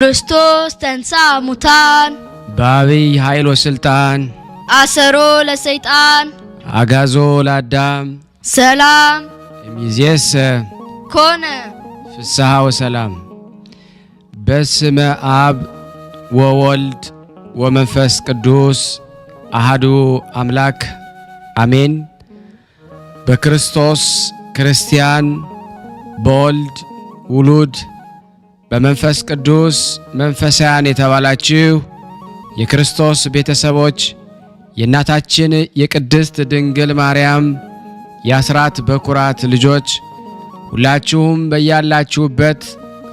ክርስቶስ ተንሥአ እሙታን በአብይ ኃይል ወስልጣን አሰሮ ለሰይጣን አጋዞ ለአዳም ሰላም እምይእዜሰ ኮነ ፍስሐ ወሰላም። በስመ አብ ወወልድ ወመንፈስ ቅዱስ አሐዱ አምላክ አሜን። በክርስቶስ ክርስቲያን በወልድ ውሉድ በመንፈስ ቅዱስ መንፈሳውያን የተባላችሁ የክርስቶስ ቤተሰቦች የእናታችን የቅድስት ድንግል ማርያም የአስራት በኩራት ልጆች ሁላችሁም በያላችሁበት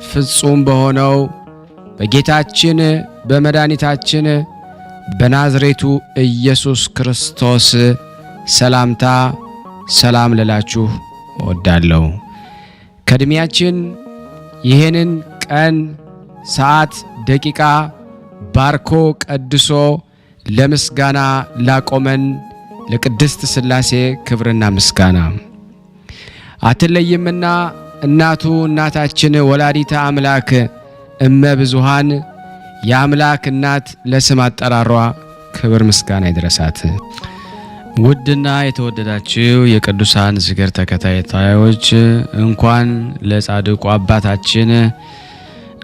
ፍጹም በሆነው በጌታችን በመድኃኒታችን በናዝሬቱ ኢየሱስ ክርስቶስ ሰላምታ ሰላም ልላችሁ እወዳለሁ። ከእድሜያችን ይህንን ቀን ሰዓት ደቂቃ ባርኮ ቀድሶ ለምስጋና ላቆመን ለቅድስት ሥላሴ ክብርና ምስጋና አትለይምና እናቱ እናታችን ወላዲተ አምላክ እመ ብዙኃን የአምላክ እናት ለስም አጠራሯ ክብር ምስጋና ይድረሳት። ውድና የተወደዳችሁ የቅዱሳን ዝክር ተከታታዮች እንኳን ለጻድቁ አባታችን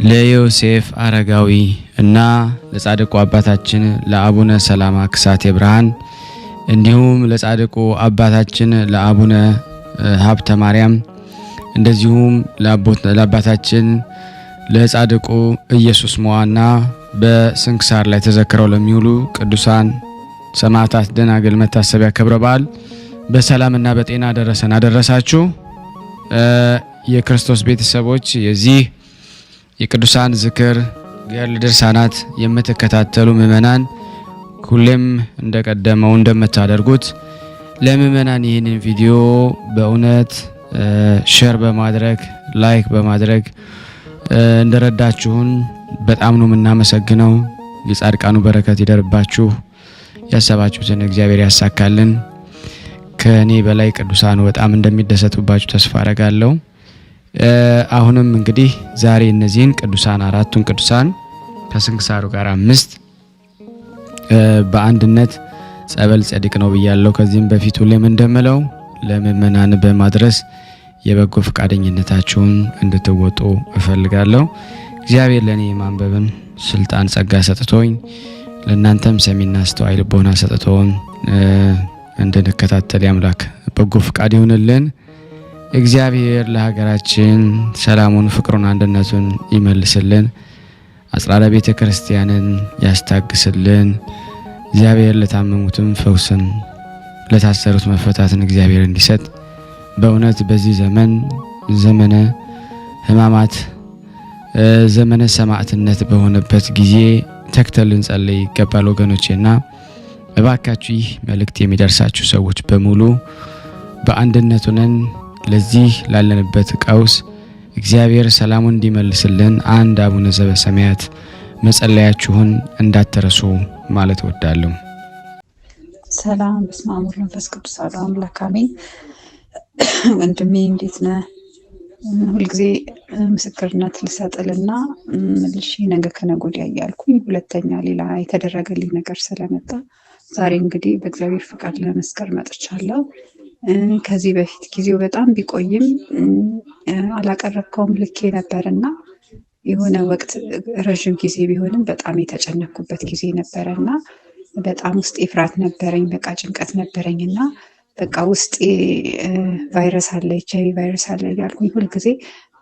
ለዮሴፍ አረጋዊ እና ለጻድቁ አባታችን ለአቡነ ሰላማ ክሳቴ ብርሃን እንዲሁም ለጻድቁ አባታችን ለአቡነ ሀብተ ማርያም እንደዚሁም ለአባታችን ለጻድቁ ኢየሱስ ሞዓና በስንክሳር ላይ ተዘክረው ለሚውሉ ቅዱሳን ሰማዕታት ደናግል መታሰቢያ ክብረ በዓል በሰላምና በጤና ደረሰን አደረሳችሁ። የክርስቶስ ቤተሰቦች የዚህ የቅዱሳን ዝክር ገድል ድርሳናት የምትከታተሉ ምእመናን ሁሌም እንደቀደመው እንደምታደርጉት ለምእመናን ይህንን ቪዲዮ በእውነት ሼር በማድረግ ላይክ በማድረግ እንደረዳችሁን በጣም ነው የምናመሰግነው። የጻድቃኑ በረከት ይደርባችሁ። ያሰባችሁትን እግዚአብሔር ያሳካልን። ከኔ በላይ ቅዱሳኑ በጣም እንደሚደሰቱባችሁ ተስፋ አደርጋለሁ። አሁንም እንግዲህ ዛሬ እነዚህን ቅዱሳን አራቱን ቅዱሳን ከስንክሳሩ ጋር 5 በአንድነት ጸበል ጸድቅ ነው ብያለሁ። ከዚህም በፊት ሁሌም እንደምለው ለምእመናን በማድረስ የበጎ ፈቃደኝነታችሁን እንድትወጡ እፈልጋለሁ። እግዚአብሔር ለኔ ማንበብን ስልጣን ጸጋ ሰጥቶኝ ለእናንተም ሰሚና አስተዋይ ልቦና ሰጥቶን እንድንከታተል ያምላክ በጎ ፈቃድ ይሁንልን። እግዚአብሔር ለሀገራችን ሰላሙን፣ ፍቅሩን፣ አንድነቱን ይመልስልን። አጽራረ ቤተ ክርስቲያንን ያስታግስልን። እግዚአብሔር ለታመሙትም ፈውስን፣ ለታሰሩት መፈታትን እግዚአብሔር እንዲሰጥ በእውነት በዚህ ዘመን ዘመነ ሕማማት ዘመነ ሰማዕትነት በሆነበት ጊዜ ተክተልን ጸልይ ይገባል ወገኖቼና እባካችሁ ይህ መልእክት የሚደርሳችሁ ሰዎች በሙሉ በአንድነት ሆነን ለዚህ ላለንበት ቀውስ እግዚአብሔር ሰላሙን እንዲመልስልን አንድ አቡነ ዘበሰማያት መጸለያችሁን እንዳትረሱ ማለት እወዳለሁ። ሰላም በስመ አብ ወወልድ ወመንፈስ ቅዱስ አሐዱ አምላክ አሜን። ወንድሜ እንዴት ነህ? ሁልጊዜ ምስክርነት ልሰጥልና መልሼ ነገ ከነገ ወዲያ እያልኩኝ ሁለተኛ ሌላ የተደረገልኝ ነገር ስለመጣ ዛሬ እንግዲህ በእግዚአብሔር ፍቃድ ለመስከር መጥቻለሁ። ከዚህ በፊት ጊዜው በጣም ቢቆይም አላቀረብከውም ልኬ ነበርና የሆነ ወቅት ረዥም ጊዜ ቢሆንም በጣም የተጨነኩበት ጊዜ ነበርና በጣም ውስጤ ፍርሃት ነበረኝ። በቃ ጭንቀት ነበረኝና በቃ ውስጤ ቫይረስ አለ ኤችአይቪ ቫይረስ አለ እያልኩኝ ሁልጊዜ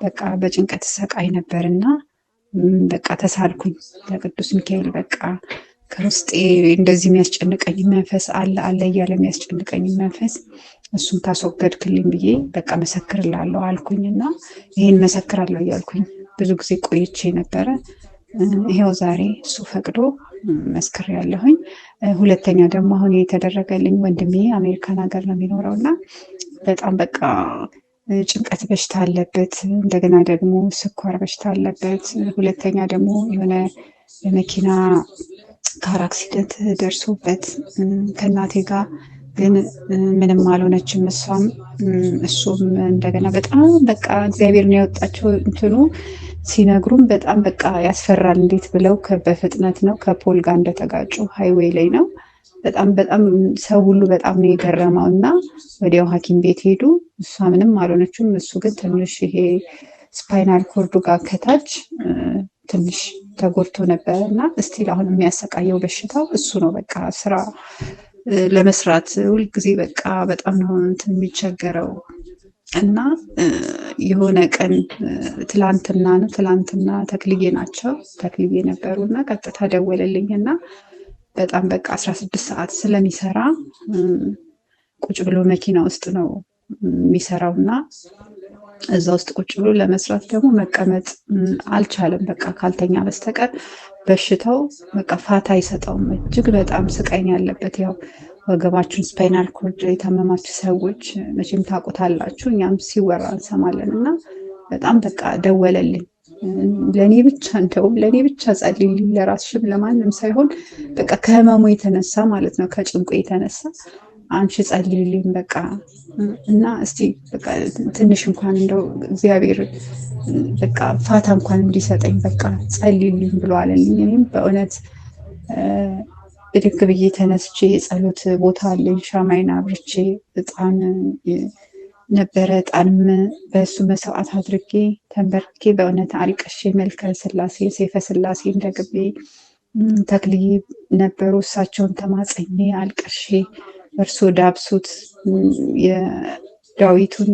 በቃ በጭንቀት ሰቃይ ነበርና በቃ ተሳልኩኝ ለቅዱስ ሚካኤል። በቃ ከውስጤ እንደዚህ የሚያስጨንቀኝ መንፈስ አለ እያለ የሚያስጨንቀኝ መንፈስ እሱን ታስወገድክልኝ ብዬ በቃ መሰክርላለሁ አልኩኝና ይሄን መሰክራለሁ እያልኩኝ ብዙ ጊዜ ቆይቼ ነበረ። ይሄው ዛሬ እሱ ፈቅዶ መስክር ያለሁኝ። ሁለተኛ ደግሞ አሁን የተደረገልኝ ወንድሜ አሜሪካን ሀገር ነው የሚኖረውና በጣም በቃ ጭንቀት በሽታ አለበት። እንደገና ደግሞ ስኳር በሽታ አለበት። ሁለተኛ ደግሞ የሆነ የመኪና ካር አክሲደንት ደርሶበት ከእናቴ ጋር ግን ምንም አልሆነችም እሷም እሱም እንደገና በጣም በቃ እግዚአብሔር ነው ያወጣቸው እንትኑ ሲነግሩም በጣም በቃ ያስፈራል። እንዴት ብለው በፍጥነት ነው ከፖል ጋር እንደተጋጩ ሃይዌይ ላይ ነው። በጣም ሰው ሁሉ በጣም ነው የገረመው እና ወዲያው ሐኪም ቤት ሄዱ። እሷ ምንም አልሆነችም። እሱ ግን ትንሽ ይሄ ስፓይናል ኮርዱ ጋር ከታች ትንሽ ተጎድቶ ነበረ እና እስቲል አሁን የሚያሰቃየው በሽታው እሱ ነው። በቃ ስራ ለመስራት ሁልጊዜ በቃ በጣም ነው እንትን የሚቸገረው እና የሆነ ቀን ትላንትና ተክልዬ ናቸው ተክልዬ ነበሩ እና ቀጥታ ደወለልኝ እና በጣም በቃ 16 ሰዓት ስለሚሰራ ቁጭ ብሎ መኪና ውስጥ ነው የሚሰራው እና እዛ ውስጥ ቁጭ ብሎ ለመስራት ደግሞ መቀመጥ አልቻለም። በቃ ካልተኛ በስተቀር በሽታው በቃ ፋታ አይሰጠውም። እጅግ በጣም ስቃይ ያለበት። ያው ወገባችን ስፓይናል ኮርድ የታመማችሁ ሰዎች መቼም ታውቁታላችሁ፣ እኛም ሲወራ እንሰማለን እና በጣም በቃ ደወለልኝ። ለኔ ብቻ ጸልይልኝ፣ ለራስሽም ለማንም ሳይሆን በቃ ከህመሙ የተነሳ ማለት ነው፣ ከጭንቁ የተነሳ አንቺ ጸልይልኝ በቃ እና እስቲ በቃ ትንሽ እንኳን እንደው እግዚአብሔር በቃ ፋታ እንኳን እንዲሰጠኝ በቃ ጸልይልኝ ብሎ አለልኝ። እኔም በእውነት ብድግ ብዬ ተነስቼ የጸሎት ቦታ አለኝ፣ ሻማይን አብርቼ ዕጣን ነበረ፣ ዕጣንም በእሱ መስዋዕት አድርጌ ተንበርኬ በእውነት አልቅሼ መልከ ስላሴ ሰይፈ ስላሴ እንደግቤ ተክልዬ ነበሩ፣ እሳቸውን ተማጸኜ አልቅሼ እርሶ ዳብሱት የዳዊቱን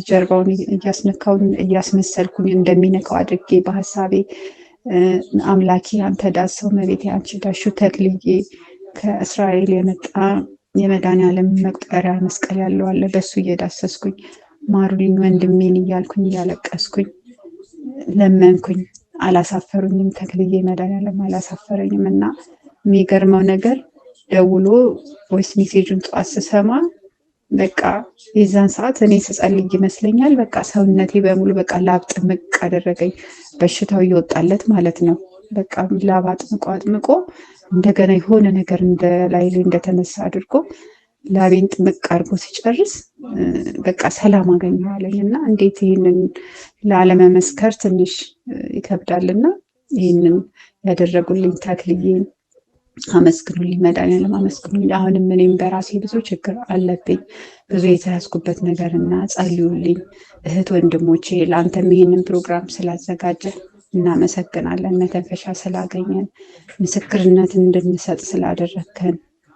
ጀርባውን እያስነካውን እያስመሰልኩኝ እንደሚነካው አድርጌ በሀሳቤ አምላኬ አንተ ዳሰው መቤቴ አንቺ ዳሹ ተክልዬ ከእስራኤል የመጣ የመድኃኒዓለም መቁጠሪያ መስቀል ያለው አለ፣ በሱ እየዳሰስኩኝ ማሩልኝ ወንድሜን እያልኩኝ እያለቀስኩኝ ለመንኩኝ። አላሳፈሩኝም፣ ተክልዬ መድኃኒዓለም አላሳፈረኝም። እና የሚገርመው ነገር ደውሎ ቮይስ ሜሴጁን ጠዋት ስሰማ በቃ የዛን ሰዓት እኔ ስጸልይ ይመስለኛል በቃ ሰውነቴ በሙሉ በቃ ላብ ጥምቅ አደረገኝ። በሽታው እየወጣለት ማለት ነው። በቃ ላብ አጥምቆ እንደገና የሆነ ነገር ላይ እንደተነሳ አድርጎ ላቤን ጥምቅ አድርጎ ሲጨርስ በቃ ሰላም አገኘዋለኝ እና እንዴት ይህንን ላለመመስከር ትንሽ ይከብዳልና ይህንን ያደረጉልኝ ተክልዬን አመስግኑልኝ፣ መድኃኒዓለም አመስግኑልኝ። አሁንም እኔም በራሴ ብዙ ችግር አለብኝ፣ ብዙ የተያዝኩበት ነገር እና ጸልዩልኝ እህት ወንድሞቼ። ለአንተም ይህንን ፕሮግራም ስላዘጋጀ እናመሰግናለን። መተንፈሻ ስላገኘን፣ ምስክርነትን እንድንሰጥ ስላደረግከን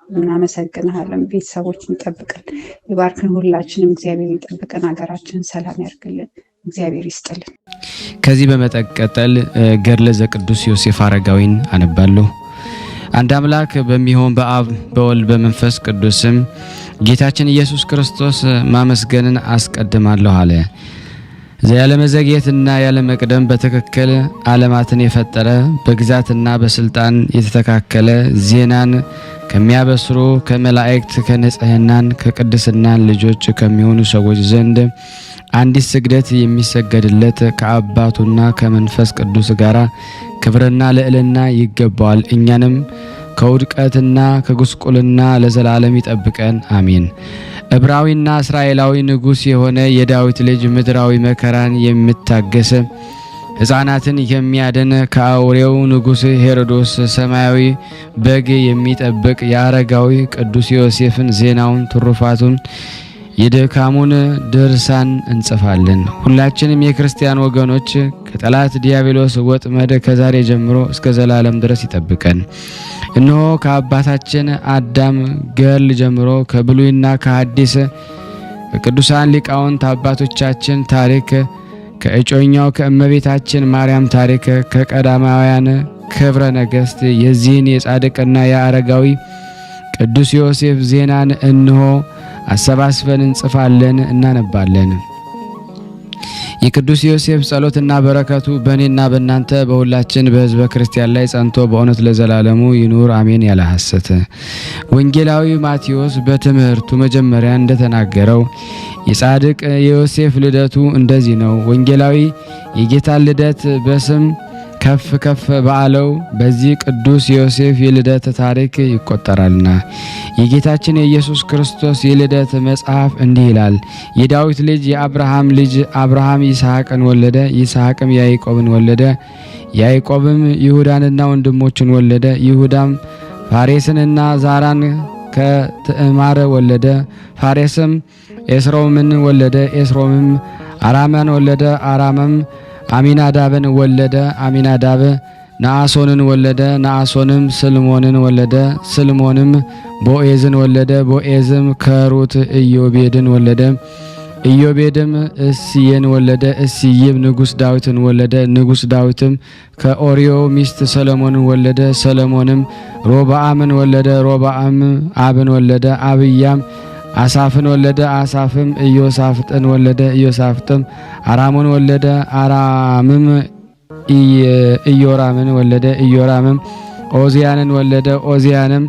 እናመሰግናለን። ቤተሰቦችን ይጠብቀን፣ ይባርክን። ሁላችንም እግዚአብሔር ይጠብቀን፣ ሀገራችንን ሰላም ያርግልን። እግዚአብሔር ይስጥልን። ከዚህ በመቀጠል ገድለ ዘቅዱስ ዮሴፍ አረጋዊን አነባለሁ። አንድ አምላክ በሚሆን በአብ በወልድ በመንፈስ ቅዱስም ጌታችን ኢየሱስ ክርስቶስ ማመስገንን አስቀድማለሁ አለ። ያለ መዘግየትና ያለ መቅደም በትክክል ዓለማትን የፈጠረ በግዛትና በስልጣን የተተካከለ ዜናን ከሚያበስሩ ከመላእክት ከንጽህናን ከቅድስናን ልጆች ከሚሆኑ ሰዎች ዘንድ አንዲት ስግደት የሚሰገድለት ከአባቱና ከመንፈስ ቅዱስ ጋራ ክብርና ልዕልና ይገባዋል። እኛንም ከውድቀትና ከጉስቁልና ለዘላለም ይጠብቀን፣ አሜን። ዕብራዊና እስራኤላዊ ንጉሥ የሆነ የዳዊት ልጅ ምድራዊ መከራን የሚታገስ ሕፃናትን የሚያድን ከአውሬው ንጉሥ ሄሮዶስ ሰማያዊ በግ የሚጠብቅ የአረጋዊ ቅዱስ ዮሴፍን ዜናውን ትሩፋቱን የድካሙን ድርሳን እንጽፋለን። ሁላችንም የክርስቲያን ወገኖች ከጠላት ዲያብሎስ ወጥመድ ከዛሬ ጀምሮ እስከ ዘላለም ድረስ ይጠብቀን። እነሆ ከአባታችን አዳም ገል ጀምሮ ከብሉይና ከሐዲስ ከቅዱሳን ሊቃውንት አባቶቻችን ታሪክ ከእጮኛው ከእመቤታችን ማርያም ታሪክ ከቀዳማውያን ክብረ ነገሥት የዚህን የጻድቅና የአረጋዊ ቅዱስ ዮሴፍ ዜናን እንሆ አሰባስበን እንጽፋለን፣ እናነባለን። የቅዱስ ዮሴፍ ጸሎትና በረከቱ በእኔና በእናንተ በሁላችን በሕዝበ ክርስቲያን ላይ ጸንቶ በእውነት ለዘላለሙ ይኑር አሜን። ያለ ሐሰት ወንጌላዊ ማቴዎስ በትምህርቱ መጀመሪያ እንደተናገረው የጻድቅ የዮሴፍ ልደቱ እንደዚህ ነው። ወንጌላዊ የጌታን ልደት በስም ከፍ ከፍ ባለው በዚህ ቅዱስ ዮሴፍ የልደት ታሪክ ይቆጠራልና። የጌታችን የኢየሱስ ክርስቶስ የልደት መጽሐፍ እንዲህ ይላል። የዳዊት ልጅ የአብርሃም ልጅ አብርሃም ይስሐቅን ወለደ፣ ይስሐቅም ያዕቆብን ወለደ፣ ያዕቆብም ይሁዳንና ወንድሞችን ወለደ፣ ይሁዳም ፋሬስንና ዛራን ከትዕማር ወለደ፣ ፋሬስም ኤስሮምን ወለደ፣ ኤስሮምም አራማን ወለደ፣ አራምም አሚናዳብን ወለደ፣ አሚናዳብ ነአሶንን ወለደ፣ ነአሶንም ስልሞንን ወለደ፣ ስልሞንም ቦኤዝን ወለደ፣ ቦኤዝም ከሩት ኢዮቤድን ወለደ፣ ኢዮቤድም እስየን ወለደ፣ እስይም ንጉሥ ዳዊትን ወለደ፣ ንጉሥ ዳዊትም ከኦርዮ ሚስት ሰለሞንን ወለደ፣ ሰለሞንም ሮብዓምን ወለደ፣ ሮብዓም አብን ወለደ፣ አብያም አሳፍን ወለደ፣ አሳፍም ኢዮሳፍጥን ወለደ፣ ኢዮሳፍጥም አራሙን ወለደ፣ አራምም ኢዮራምን ወለደ፣ ኢዮራምም ኦዚያንን ወለደ፣ ኦዚያንም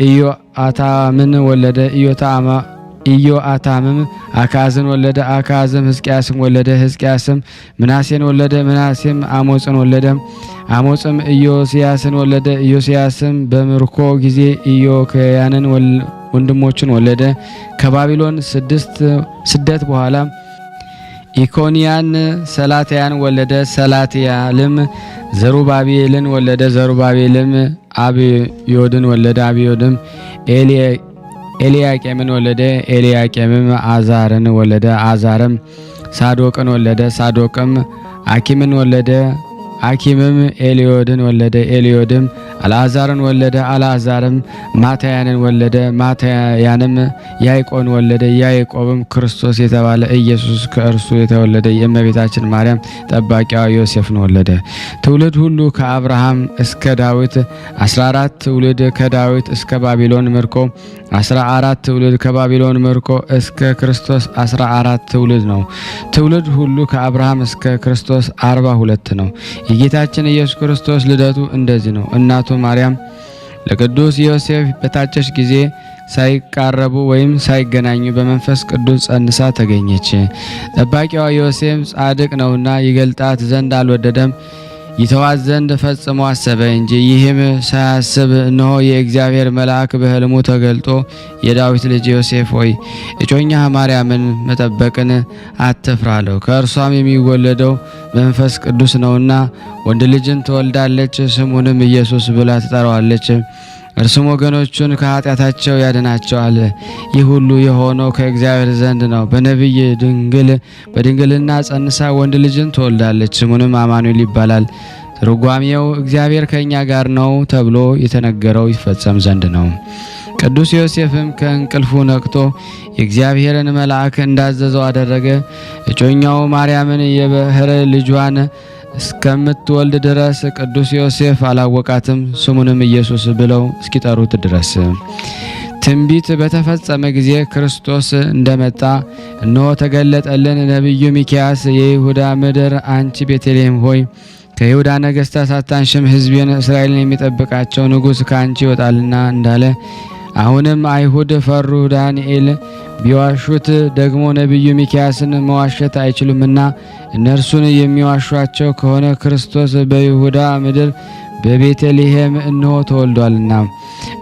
ኢዮአታምን ወለደ፣ ኢዮአታምም አካዝን ወለደ፣ አካዝም ሕዝቅያስን ወለደ፣ ሕዝቅያስም ምናሴን ወለደ፣ ምናሴም አሞጽን ወለደ፣ አሞጽም ኢዮስያስን ወለደ፣ ኢዮስያስም በምርኮ ጊዜ ኢዮክያንን ወንድሞችን ወለደ። ከባቢሎን ስደት በኋላ ኢኮንያን ሰላትያን ወለደ፣ ሰላትያልም ዘሩባቤልን ወለደ፣ ዘሩባቤልም አብዮድን ወለደ፣ አብዮድም ኤልያቄምን ወለደ፣ ኤልያቄምም አዛርን ወለደ፣ አዛርም ሳዶቅን ወለደ፣ ሳዶቅም አኪምን ወለደ፣ አኪምም ኤልዮድን ወለደ፣ ኤልዮድም አልዓዛርን ወለደ፣ አልዓዛርም ማታያንን ወለደ፣ ማታያንም ያዕቆብን ወለደ፣ ያዕቆብም ክርስቶስ የተባለ ኢየሱስ ከእርሱ የተወለደ የእመቤታችን ማርያም ጠባቂዋ ዮሴፍን ወለደ። ትውልድ ሁሉ ከአብርሃም እስከ ዳዊት 14 ትውልድ፣ ከዳዊት እስከ ባቢሎን ምርኮ 14 ትውልድ፣ ከባቢሎን ምርኮ እስከ ክርስቶስ 14 ትውልድ ነው። ትውልድ ሁሉ ከአብርሃም እስከ ክርስቶስ 42 ነው። የጌታችን ኢየሱስ ክርስቶስ ልደቱ እንደዚህ ነው። እናቱ ማርያም ለቅዱስ ዮሴፍ በታጨች ጊዜ ሳይቃረቡ ወይም ሳይገናኙ በመንፈስ ቅዱስ ጸንሳ ተገኘች። ጠባቂዋ ዮሴፍ ጻድቅ ነውና ይገልጣት ዘንድ አልወደደም፣ ይተዋት ዘንድ ፈጽሞ አሰበ እንጂ። ይህም ሳያስብ እነሆ የእግዚአብሔር መልአክ በሕልሙ ተገልጦ የዳዊት ልጅ ዮሴፍ ሆይ እጮኛህ ማርያምን መጠበቅን አትፍራ አለው። ከእርሷም የሚወለደው መንፈስ ቅዱስ ነውና ወንድ ልጅን ትወልዳለች፣ ስሙንም ኢየሱስ ብላ ትጠራዋለች። እርሱም ወገኖቹን ከኃጢአታቸው ያድናቸዋል። ይህ ሁሉ የሆነው ከእግዚአብሔር ዘንድ ነው። በነቢይ በድንግልና ጸንሳ ወንድ ልጅን ትወልዳለች፣ ስሙንም አማኑኤል ይባላል። ትርጓሜው እግዚአብሔር ከእኛ ጋር ነው ተብሎ የተነገረው ይፈጸም ዘንድ ነው። ቅዱስ ዮሴፍም ከእንቅልፉ ነቅቶ የእግዚአብሔርን መልአክ እንዳዘዘው አደረገ። እጮኛው ማርያምን የባሕር ልጇን እስከምትወልድ ድረስ ቅዱስ ዮሴፍ አላወቃትም፣ ስሙንም ኢየሱስ ብለው እስኪጠሩት ድረስ። ትንቢት በተፈጸመ ጊዜ ክርስቶስ እንደመጣ እነሆ ተገለጠልን። ነቢዩ ሚክያስ የይሁዳ ምድር አንቺ ቤተልሔም ሆይ ከይሁዳ ነገሥታት አታንሽም፣ ሕዝቤን እስራኤልን የሚጠብቃቸው ንጉሥ ከአንቺ ይወጣልና እንዳለ አሁንም አይሁድ ፈሩ። ዳንኤል ቢዋሹት ደግሞ ነቢዩ ሚክያስን መዋሸት አይችሉምና እነርሱን የሚዋሿቸው ከሆነ ክርስቶስ በይሁዳ ምድር በቤተልሔም እነሆ ተወልዷልና።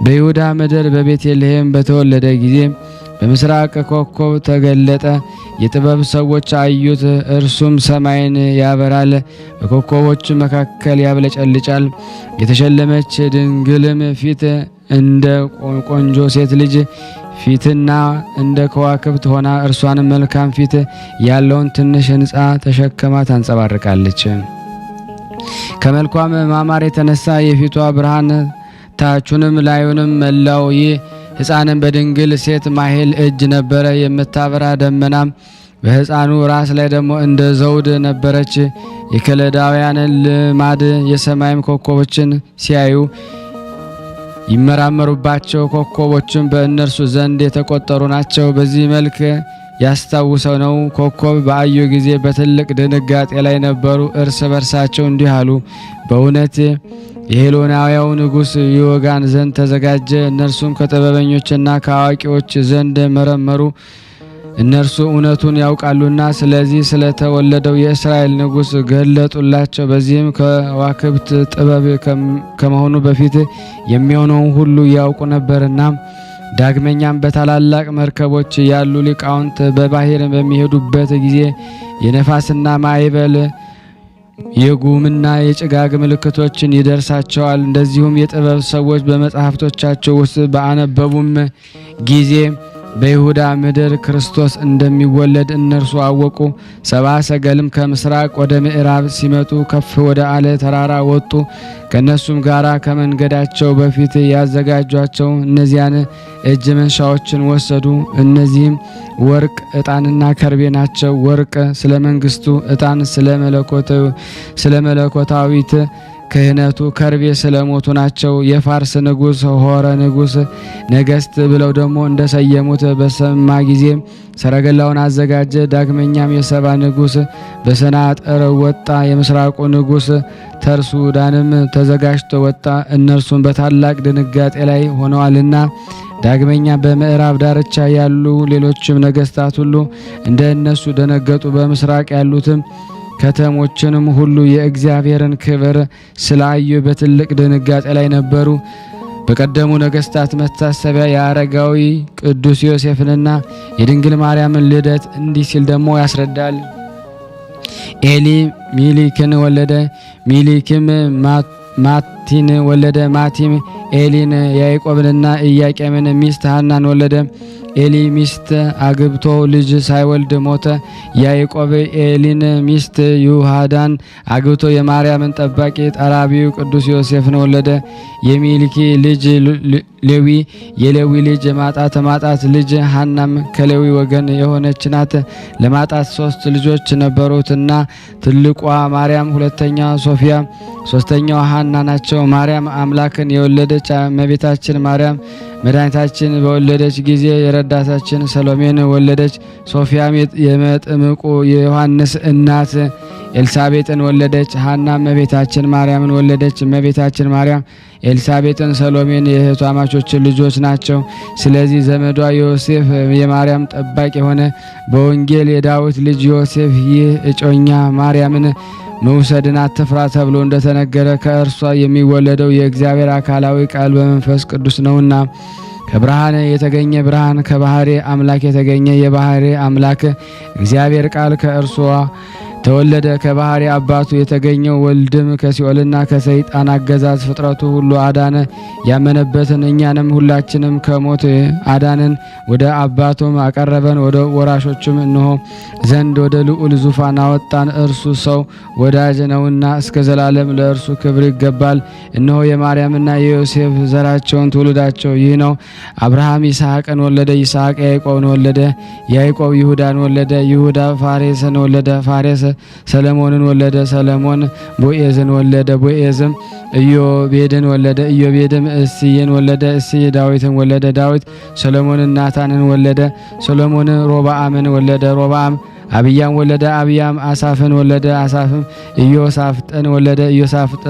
በይሁዳ ምድር በቤተልሔም በተወለደ ጊዜ በምስራቅ ኮከብ ተገለጠ። የጥበብ ሰዎች አዩት። እርሱም ሰማይን ያበራል፣ በኮከቦች መካከል ያብለጨልጫል። የተሸለመች ድንግልም ፊት እንደ ቆንጆ ሴት ልጅ ፊትና እንደ ከዋክብት ሆና እርሷንም መልካም ፊት ያለውን ትንሽ ሕንጻ ተሸክማ ታንጸባርቃለች። ከመልኳም ማማር የተነሳ የፊቷ ብርሃን ታቹንም ላዩንም መላው። ይህ ሕፃንም በድንግል ሴት ማሄል እጅ ነበረ። የምታበራ ደመናም በሕፃኑ ራስ ላይ ደግሞ እንደ ዘውድ ነበረች። የከለዳውያንን ልማድ የሰማይም ኮከቦችን ሲያዩ ይመራመሩባቸው፣ ኮከቦችም በእነርሱ ዘንድ የተቆጠሩ ናቸው። በዚህ መልክ ያስታውሰው ነው። ኮከብ በአዩ ጊዜ በትልቅ ድንጋጤ ላይ ነበሩ። እርስ በርሳቸው እንዲህ አሉ፣ በእውነት የሄሎናውያው ንጉሥ ይወጋን ዘንድ ተዘጋጀ። እነርሱም ከጥበበኞችና ከአዋቂዎች ዘንድ መረመሩ። እነርሱ እውነቱን ያውቃሉና ስለዚህ ስለተወለደው የእስራኤል ንጉሥ ገለጡላቸው። በዚህም ከዋክብት ጥበብ ከመሆኑ በፊት የሚሆነውን ሁሉ ያውቁ ነበርና። ዳግመኛም በታላላቅ መርከቦች ያሉ ሊቃውንት በባህር በሚሄዱበት ጊዜ የነፋስና ማዕበል የጉምና የጭጋግ ምልክቶችን ይደርሳቸዋል። እንደዚሁም የጥበብ ሰዎች በመጻሕፍቶቻቸው ውስጥ በአነበቡም ጊዜ በይሁዳ ምድር ክርስቶስ እንደሚወለድ እነርሱ አወቁ። ሰብአ ሰገልም ከምስራቅ ወደ ምዕራብ ሲመጡ ከፍ ወደ አለ ተራራ ወጡ። ከነሱም ጋራ ከመንገዳቸው በፊት ያዘጋጇቸው እነዚያን እጅ መንሻዎችን ወሰዱ። እነዚህም ወርቅ፣ ዕጣንና ከርቤ ናቸው። ወርቅ ስለ መንግስቱ፣ ዕጣን ስለ መለኮታዊት ክህነቱ፣ ከርቤ ስለሞቱ ናቸው። የፋርስ ንጉሥ ሆረ ንጉሥ ነገስት ብለው ደግሞ እንደሰየሙት በሰማ ጊዜ ሰረገላውን አዘጋጀ። ዳግመኛም የሰባ ንጉሥ በሰናጠር ወጣ። የምስራቁ ንጉሥ ተርሱዳንም ተዘጋጅቶ ወጣ። እነርሱም በታላቅ ድንጋጤ ላይ ሆነዋልና። ዳግመኛ በምዕራብ ዳርቻ ያሉ ሌሎችም ነገስታት ሁሉ እንደ እነሱ ደነገጡ። በምስራቅ ያሉትም ከተሞችንም ሁሉ የእግዚአብሔርን ክብር ስላዩ በትልቅ ድንጋጤ ላይ ነበሩ። በቀደሙ ነገስታት መታሰቢያ የአረጋዊ ቅዱስ ዮሴፍንና የድንግል ማርያምን ልደት እንዲህ ሲል ደግሞ ያስረዳል። ኤሊ ሚሊክን ወለደ። ሚሊክም ማቲን ወለደ። ማቲም ኤሊን ያዕቆብንና ኢያቄምን ሚስት ሐናን ወለደ። ኤሊ ሚስት አግብቶ ልጅ ሳይወልድ ሞተ። ያዕቆብ ኤሊን ሚስት ይሁዳን አግብቶ የማርያምን ጠባቂ ጠራቢው ቅዱስ ዮሴፍን ወለደ። የሚልኪ ልጅ ሌዊ የሌዊ ልጅ ማጣት ልጅ ሐናም ከሌዊ ወገን የሆነች ናት። ለማጣት 3 ልጆች ነበሩትና ትልቋ ማርያም፣ ሁለተኛ ሶፊያ፣ ሶስተኛው ሐና ናቸው። ማርያም አምላክን የወለደች እመቤታችን ማርያም መድኃኒታችን በወለደች ጊዜ የረዳታችን ሰሎሜን ወለደች። ሶፊያም የመጥምቁ የዮሐንስ እናት ኤልሳቤጥን ወለደች። ሐና እመቤታችን ማርያምን ወለደች። እመቤታችን ማርያም ኤልሳቤጥን፣ ሰሎሜን የእህትማማቾች ልጆች ናቸው። ስለዚህ ዘመዷ ዮሴፍ የማርያም ጠባቂ የሆነ በወንጌል የዳዊት ልጅ ዮሴፍ ይህ እጮኛ ማርያምን መውሰድን አትፍራ ተብሎ እንደተነገረ ከእርሷ የሚወለደው የእግዚአብሔር አካላዊ ቃል በመንፈስ ቅዱስ ነውና። ከብርሃን የተገኘ ብርሃን፣ ከባህሪ አምላክ የተገኘ የባህሪ አምላክ እግዚአብሔር ቃል ከእርሷ ተወለደ። ከባህሪ አባቱ የተገኘው ወልድም ከሲኦልና ከሰይጣን አገዛዝ ፍጥረቱ ሁሉ አዳነ። ያመነበትን እኛንም ሁላችንም ከሞት አዳነን። ወደ አባቱም አቀረበን። ወደ ወራሾቹም እንሆ ዘንድ ወደ ልዑል ዙፋን አወጣን። እርሱ ሰው ወዳጅ ነውና እስከ ዘላለም ለእርሱ ክብር ይገባል። እነሆ የማርያምና የዮሴፍ ዘራቸውን ትውልዳቸው ይህ ነው። አብርሃም ይስሐቅን ወለደ። ይስሐቅ ያዕቆብን ወለደ። ያዕቆብ ይሁዳን ወለደ። ይሁዳ ፋሬስን ወለደ። ፋሬስ ሰለሞንን ወለደ። ሰለሞን ቦዔዝን ወለደ። ቦዔዝም ኢዮቤድን ወለደ። ኢዮቤድም እሴይን ወለደ። እሴይ ዳዊትን ወለደ። ዳዊት ሰሎሞንን ናታንን ወለደ። ሰሎሞን ሮብዓምን ወለደ። ሮብዓም አብያም ወለደ። አብያም አሳፍን ወለደ። አሳፍም ኢዮሳፍጥን ወለደ። ኢዮሳፍጥ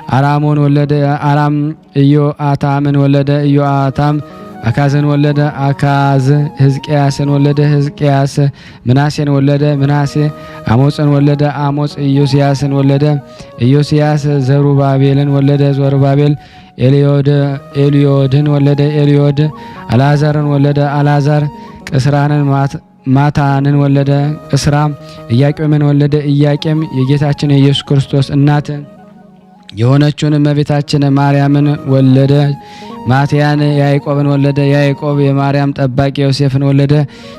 አራሞን ወለደ። አራም ኢዮአታምን ወለደ። ኢዮአታም አካዝን ወለደ። አካዝ ሕዝቅያስን ወለደ። ሕዝቅያስ ምናሴን ወለደ። ምናሴ አሞጽን ወለደ። አሞጽ ኢዮስያስን ወለደ። ኢዮስያስ ዘሩባቤልን ወለደ። ዘሩባቤል ኤልዮድን ወለደ። ኤልዮድ አልዓዛርን ወለደ። አልዓዛር ቅስራንን ማታንን ወለደ። ቅስራም ኢያቄምን ወለደ። ኢያቄም የጌታችን የኢየሱስ ክርስቶስ እናት የሆነችውን እመቤታችን ማርያምን ወለደ። ማትያን ያዕቆብን ወለደ። ያዕቆብ የማርያም ጠባቂ ዮሴፍን ወለደ።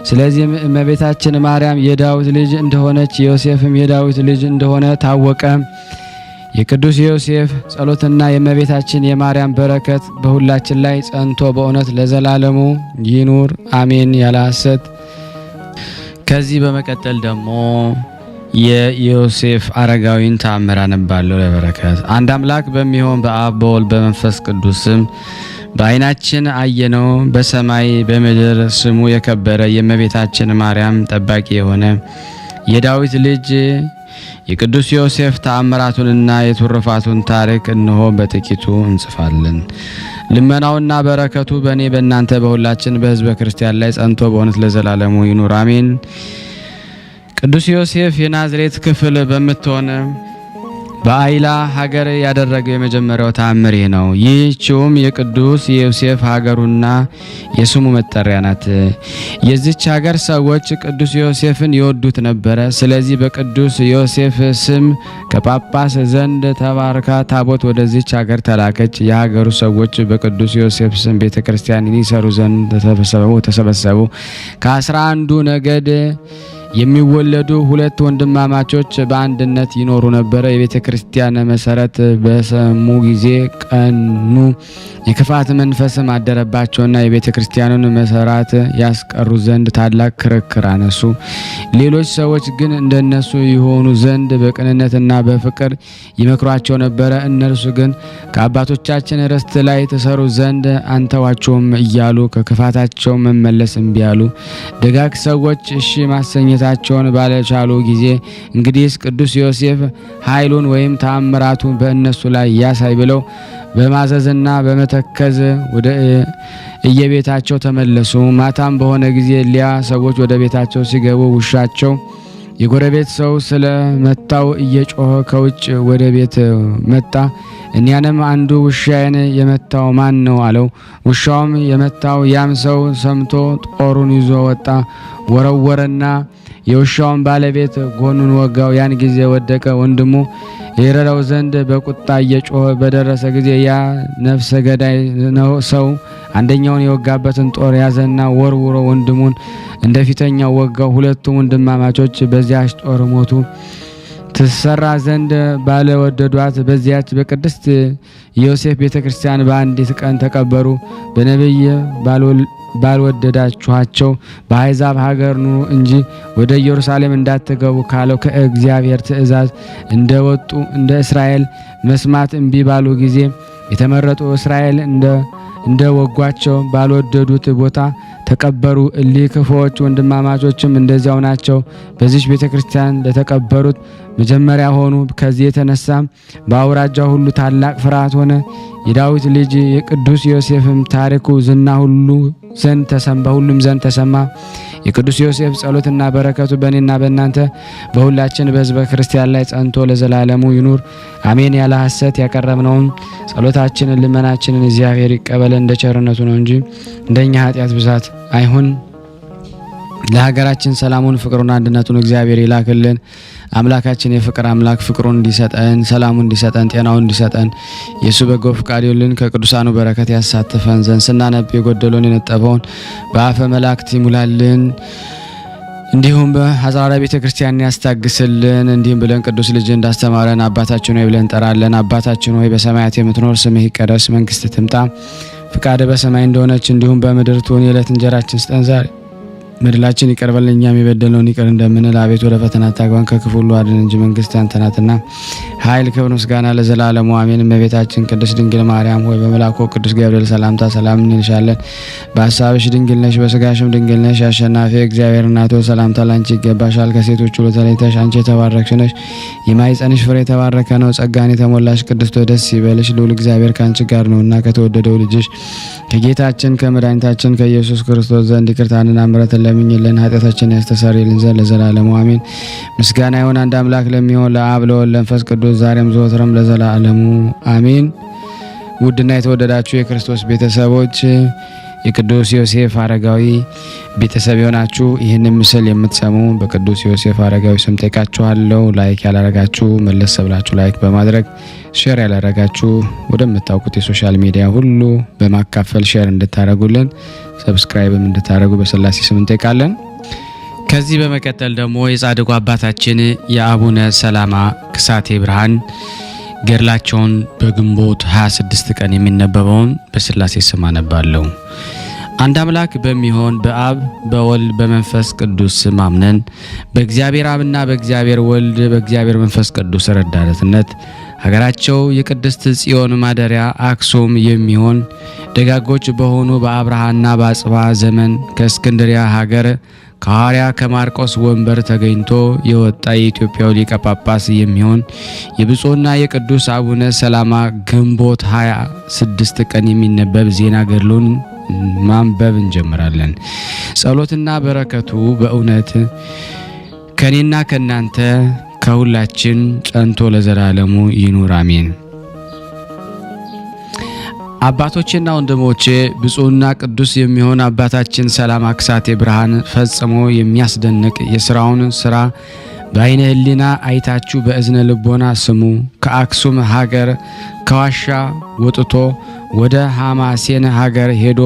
ስለዚህም እመቤታችን ማርያም የዳዊት ልጅ እንደሆነች ዮሴፍም የዳዊት ልጅ እንደሆነ ታወቀ። የቅዱስ ዮሴፍ ጸሎትና የእመቤታችን የማርያም በረከት በሁላችን ላይ ጸንቶ በእውነት ለዘላለሙ ይኑር አሜን። ያለ ሐሰት። ከዚህ በመቀጠል ደግሞ የዮሴፍ አረጋዊን ተአምር አነባለሁ ለበረከት። አንድ አምላክ በሚሆን በአብ በወልድ በመንፈስ ቅዱስም በዓይናችን አየነው። በሰማይ በምድር ስሙ የከበረ የእመቤታችን ማርያም ጠባቂ የሆነ የዳዊት ልጅ የቅዱስ ዮሴፍ ተአምራቱንና የትሩፋቱን ታሪክ እንሆ በጥቂቱ እንጽፋለን። ልመናውና በረከቱ በእኔ በእናንተ በሁላችን በሕዝበ ክርስቲያን ላይ ጸንቶ በእውነት ለዘላለሙ ይኑር አሜን። ቅዱስ ዮሴፍ የናዝሬት ክፍል በምትሆን በአይላ ሀገር ያደረገው የመጀመሪያው ተአምር ነው። ይህችውም የቅዱስ ዮሴፍ ሀገሩና የስሙ መጠሪያ ናት። የዚች ሀገር ሰዎች ቅዱስ ዮሴፍን ይወዱት ነበረ። ስለዚህ በቅዱስ ዮሴፍ ስም ከጳጳስ ዘንድ ተባርካ ታቦት ወደዚች ሀገር ተላከች። የሀገሩ ሰዎች በቅዱስ ዮሴፍ ስም ቤተክርስቲያን ይሰሩ ዘንድ ተሰበሰቡ። ከ11 ነገድ የሚወለዱ 2 ወንድማማቾች በአንድነት ይኖሩ ነበር። የቤተ ክርስቲያን መሰረት በሰሙ ጊዜ ቀኑ የክፋት መንፈስም አደረባቸውና የቤተ ክርስቲያኑን መሰረት ያስቀሩ ዘንድ ታላቅ ክርክር አነሱ። ሌሎች ሰዎች ግን እንደነሱ የሆኑ ዘንድ በቅንነትና በፍቅር ይመክሯቸው ነበረ። እነርሱ ግን ከአባቶቻችን ርስት ላይ ተሰሩ ዘንድ አንተዋቸውም እያሉ ከክፋታቸው መመለስ እምቢ አሉ። ደጋግ ሰዎች እሺ ማሰኘታቸውን ባለቻሉ ጊዜ እንግዲህስ ቅዱስ ዮሴፍ ኃይሉን ወይም ተአምራቱን በእነሱ ላይ ያሳይ ብለው በማዘዝና በመተከዝ ወደ እየቤታቸው ተመለሱ። ማታም በሆነ ጊዜ ሊያ ሰዎች ወደ ቤታቸው ሲገቡ ውሻቸው የጎረቤት ሰው ስለ መታው እየጮኸ ከውጭ ወደ ቤት መጣ። እኛንም አንዱ ውሻዬን የመታው ማን ነው አለው። ውሻውም የመታው ያም ሰው ሰምቶ ጦሩን ይዞ ወጣ፣ ወረወረና የውሻውን ባለቤት ጎኑን ወጋው። ያን ጊዜ ወደቀ። ወንድሙ የረዳው ዘንድ በቁጣ እየጮኸ በደረሰ ጊዜ ያ ነፍሰ ገዳይ ነው ሰው አንደኛውን የወጋበትን ጦር ያዘና ወርውሮ ወንድሙን እንደፊተኛው ወጋው። 2 ወንድማማቾች በዚያች ጦር ሞቱ። ትሰራ ዘንድ ባለወደዷት በዚያች በቅድስት ዮሴፍ ቤተክርስቲያን በአንዲት ቀን ተቀበሩ። በነብይ ባልወደዳችኋቸው በአሕዛብ ሀገር ኑሩ እንጂ ወደ ኢየሩሳሌም እንዳትገቡ ካለው ከእግዚአብሔር ትእዛዝ እንደወጡ እንደ እስራኤል መስማት እምቢ ባሉ ጊዜ የተመረጡ እስራኤል እንደ ወጓቸው ባልወደዱት ቦታ ተቀበሩ። እሊህ ክፉዎች ወንድማማቾችም እንደዚያው ናቸው። በዚች ቤተክርስቲያን ለተቀበሩት መጀመሪያ ሆኑ። ከዚህ የተነሳ በአውራጃው ሁሉ ታላቅ ፍርሃት ሆነ። የዳዊት ልጅ የቅዱስ ዮሴፍም ታሪኩ ዝና ሁሉም ዘንድ ተሰማ። የቅዱስ ዮሴፍ ጸሎትና በረከቱ በእኔና በእናንተ በሁላችን በሕዝበ ክርስቲያን ላይ ጸንቶ ለዘላለሙ ይኑር አሜን። ያለ ሐሰት ያቀረብነውን ጸሎታችንን ልመናችንን እግዚአብሔር ይቀበለን እንደ ቸርነቱ ነው እንጂ እንደኛ ኃጢአት ብዛት አይሁን። ለሀገራችን ሰላሙን ፍቅሩን አንድነቱን እግዚአብሔር ይላክልን። አምላካችን የፍቅር አምላክ ፍቅሩን እንዲሰጠን፣ ሰላሙን እንዲሰጠን፣ ጤናውን እንዲሰጠን የሱ በጎ ፍቃድ ይሁንልን። ከቅዱሳኑ በረከት ያሳትፈን ዘንድ ስናነብ የጎደሉን የነጠበውን በአፈ መላእክት ይሙላልን። እንዲሁም በአጽራረ ቤተ ክርስቲያን ያስታግስልን። እንዲሁም ብለን ቅዱስ ልጅ እንዳስተማረን አባታችን ሆይ ብለን እንጠራለን። አባታችን ሆይ በሰማያት የምትኖር ስምህ ይቀደስ፣ መንግስት ትምጣ፣ ፍቃድ በሰማይ እንደሆነች እንዲሁም በምድር ትሁን። የዕለት እንጀራችን ስጠን ዛሬ፣ በደላችን ይቅር በለን እኛም የበደልነውን ይቅር እንደምንል፣ አቤት ወደ ፈተና አታግባን ከክፉ ሁሉ አድነን እንጂ መንግስት ያንተ ናትና ኃይል፣ ክብር፣ ምስጋና ለዘላለሙ አሜን። እመቤታችን ቅድስት ድንግል ማርያም ሆይ በመልአኩ ቅዱስ ገብርኤል ሰላምታ ሰላም እንልሻለን። በሐሳብሽ ድንግል ነሽ፣ በስጋሽም ድንግል ነሽ። አሸናፊ እግዚአብሔር እናት ሆይ ሰላምታ ላንቺ ይገባሻል። ከሴቶች ሁሉ ተለይተሽ አንቺ የተባረክሽ ነሽ፣ የማኅፀንሽ ፍሬ የተባረከ ነው። ጸጋን የተሞላሽ ቅድስት ሆይ ደስ ይበልሽ፣ ልዑል እግዚአብሔር ከአንቺ ጋር ነውና ከተወደደው ልጅሽ ከጌታችን ከመድኃኒታችን ከኢየሱስ ክርስቶስ ዘንድ ይቅርታንና ምሕረትን ለምኝልን ኃጢአታችንን ያስተሰርይልን ዘንድ ለዘላለሙ አሜን። ምስጋና ይሁን አንድ አምላክ ለሚሆን ለአብ ለወልድ ለመንፈስ ቅዱስ ዛሬም ዘወትርም ለዘላለሙ አሜን። ውድና የተወደዳችሁ የክርስቶስ ቤተሰቦች የቅዱስ ዮሴፍ አረጋዊ ቤተሰብ የሆናችሁ ይህን ምስል የምትሰሙ በቅዱስ ዮሴፍ አረጋዊ ስም ጠይቃችኋለሁ። ላይክ ያላረጋችሁ መለስ ብላችሁ ላይክ በማድረግ ሼር ያላረጋችሁ ወደምታውቁት የሶሻል ሚዲያ ሁሉ በማካፈል ሼር እንድታረጉልን ሰብስክራይብም እንድታረጉ በስላሴ ስም እንጠይቃለን። ከዚህ በመቀጠል ደግሞ የጻድቁ አባታችን የአቡነ ሰላማ ክሳቴ ብርሃን ገድላቸውን በግንቦት 26 ቀን የሚነበበውን በስላሴ ስም አነባለሁ። አንድ አምላክ በሚሆን በአብ በወልድ በመንፈስ ቅዱስ ስም አምነን በእግዚአብሔር አብና በእግዚአብሔር ወልድ በእግዚአብሔር መንፈስ ቅዱስ ረዳትነት ሀገራቸው የቅድስት ጽዮን ማደሪያ አክሱም የሚሆን ደጋጎች በሆኑ በአብርሃና በአጽባ ዘመን ከእስክንድሪያ ሀገር ከሐዋርያ ከማርቆስ ወንበር ተገኝቶ የወጣ የኢትዮጵያው ሊቀ ጳጳስ የሚሆን የብፁዕና የቅዱስ አቡነ ሰላማ ግንቦት 26 ቀን የሚነበብ ዜና ገድሉን ማንበብ እንጀምራለን። ጸሎትና በረከቱ በእውነት ከኔና ከናንተ ከሁላችን ጸንቶ ለዘላለሙ ይኑር አሜን። አባቶችና ወንድሞቼ ብፁዕና ቅዱስ የሚሆን አባታችን ሰላማ ክሳቴ ብርሃን ፈጽሞ የሚያስደንቅ የሥራውን ሥራ በዓይነ ሕሊና አይታችሁ በእዝነ ልቦና ስሙ። ከአክሱም ሀገር ከዋሻ ወጥቶ ወደ ሐማሴን ሀገር ሄዶ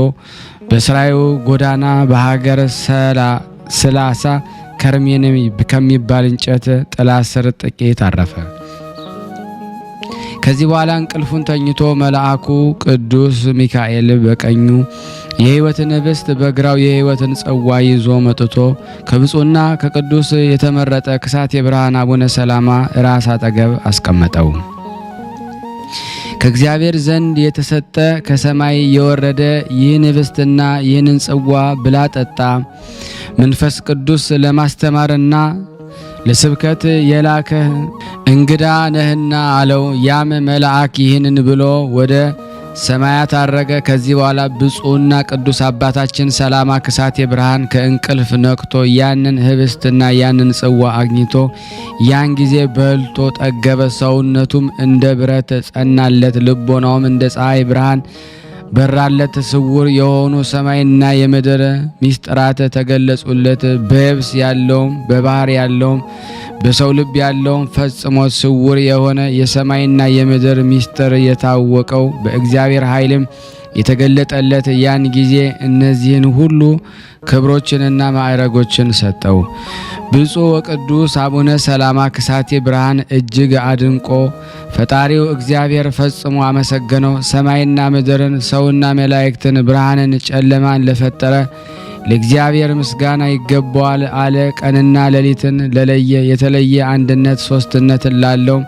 በስራዩ ጎዳና በሀገር ስላሳ ከርሜን ከሚባል እንጨት ጥላ ስር ጥቂት አረፈ። ከዚህ በኋላ እንቅልፉን ተኝቶ መልአኩ ቅዱስ ሚካኤል በቀኙ የሕይወትን ህብስት በግራው የሕይወትን ጽዋ ይዞ መጥቶ ከብፁዕና ከቅዱስ የተመረጠ ክሳቴ ብርሃን አቡነ ሰላማ ራስ አጠገብ አስቀመጠው። ከእግዚአብሔር ዘንድ የተሰጠ ከሰማይ የወረደ ይህን ህብስትና ይህንን ጽዋ ብላ ጠጣ፣ መንፈስ ቅዱስ ለማስተማርና ለስብከት የላከህ እንግዳ ነህና አለው። ያም መልአክ ይህንን ብሎ ወደ ሰማያት አረገ። ከዚህ በኋላ ብፁዕና ቅዱስ አባታችን ሰላማ ክሳቴ ብርሃን ከእንቅልፍ ነቅቶ ያንን ህብስትና ያንን ጽዋ አግኝቶ ያን ጊዜ በልቶ ጠገበ። ሰውነቱም እንደ ብረት ጸናለት፣ ልቦናውም እንደ ፀሐይ ብርሃን በራለት። ስውር የሆኑ ሰማይና የምድር ሚስጥራት ተገለጹለት። በየብስ ያለውም በባህር ያለውም በሰው ልብ ያለውም ፈጽሞ ስውር የሆነ የሰማይና የምድር ሚስጥር የታወቀው በእግዚአብሔር ኃይልም የተገለጠለት ያን ጊዜ እነዚህን ሁሉ ክብሮችንና ማዕረጎችን ሰጠው። ብፁዕ ወቅዱስ አቡነ ሰላማ ክሳቴ ብርሃን እጅግ አድንቆ ፈጣሪው እግዚአብሔር ፈጽሞ አመሰገነው። ሰማይና ምድርን ሰውና መላእክትን ብርሃንን ጨለማን ለፈጠረ ለእግዚአብሔር ምስጋና ይገባዋል አለ። ቀንና ሌሊትን ለለየ የተለየ አንድነት ሶስትነትን ላለው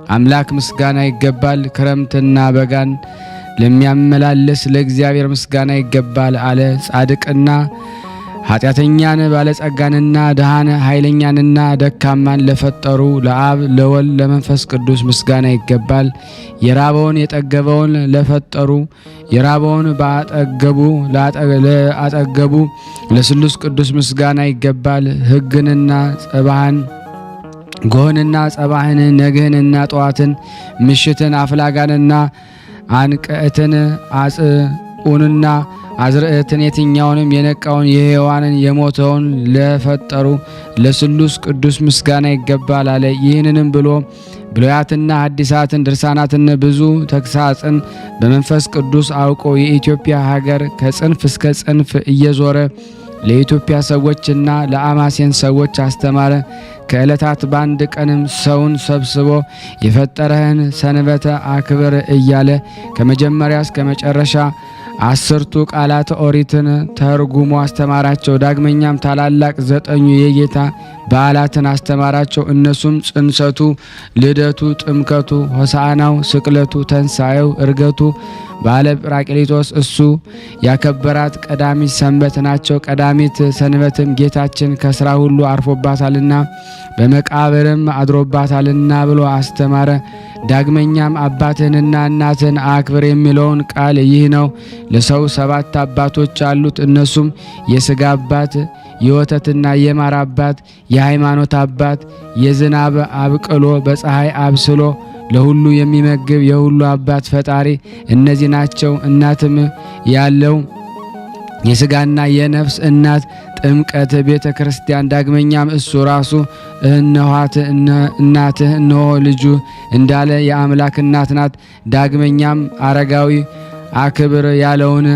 አምላክ ምስጋና ይገባል። ክረምትና በጋን ለሚያመላልስ ለእግዚአብሔር ምስጋና ይገባል አለ። ጻድቅና ኃጢአተኛን ባለጸጋንና ድሃን ኃይለኛንና ደካማን ለፈጠሩ ለአብ ለወልድ ለመንፈስ ቅዱስ ምስጋና ይገባል። የራበውን የጠገበውን ለፈጠሩ የራበውን ለአጠገቡ ለስሉስ ቅዱስ ምስጋና ይገባል። ሕግንና ጸባህን ጎህንና ጸባህን ነግህንና ጠዋትን ምሽትን አፍላጋንና አንቀእትን አጽኡንና አዝርዕትን የትኛውንም የነቃውን የሕያዋንን የሞተውን ለፈጠሩ ለስሉስ ቅዱስ ምስጋና ይገባል አለ። ይህንንም ብሎ ብሉያትና ሐዲሳትን ድርሳናትን ብዙ ተግሳጽን በመንፈስ ቅዱስ አውቆ የኢትዮጵያ ሀገር ከጽንፍ እስከ ጽንፍ እየዞረ ለኢትዮጵያ ሰዎችና ለአማሴን ሰዎች አስተማረ። ከዕለታት በአንድ ቀንም ሰውን ሰብስቦ የፈጠረህን ሰንበተ አክብር እያለ ከመጀመሪያ እስከ መጨረሻ 10ቱ ቃላት ኦሪትን ተርጉሞ አስተማራቸው። ዳግመኛም ታላላቅ 9 የጌታ በዓላትን አስተማራቸው። እነሱም ጽንሰቱ፣ ልደቱ፣ ጥምቀቱ፣ ሆሳዕናው፣ ስቅለቱ፣ ተንሳኤው፣ እርገቱ፣ ባለ ጰራቅሊጦስ እሱ ያከበራት ቀዳሚት ሰንበት ናቸው። ቀዳሚት ሰንበትም ጌታችን ከስራ ሁሉ አርፎባታልና በመቃብርም አድሮባታልና ብሎ አስተማረ። ዳግመኛም አባትህንና እናትህን አክብር የሚለውን ቃል ይህ ነው። ለሰው 7 አባቶች አሉት። እነሱም የሥጋ አባት፣ የወተትና የማር አባት፣ የሃይማኖት አባት፣ የዝናብ አብቅሎ በፀሐይ አብስሎ ለሁሉ የሚመግብ የሁሉ አባት ፈጣሪ እነዚህ ናቸው። እናትም ያለው የሥጋና የነፍስ እናት ጥምቀት ቤተ ክርስቲያን። ዳግመኛም እሱ ራሱ እነኋት እናትህ እነሆ ልጁ እንዳለ የአምላክ እናት ናት። ዳግመኛም አረጋዊ አክብር ያለውን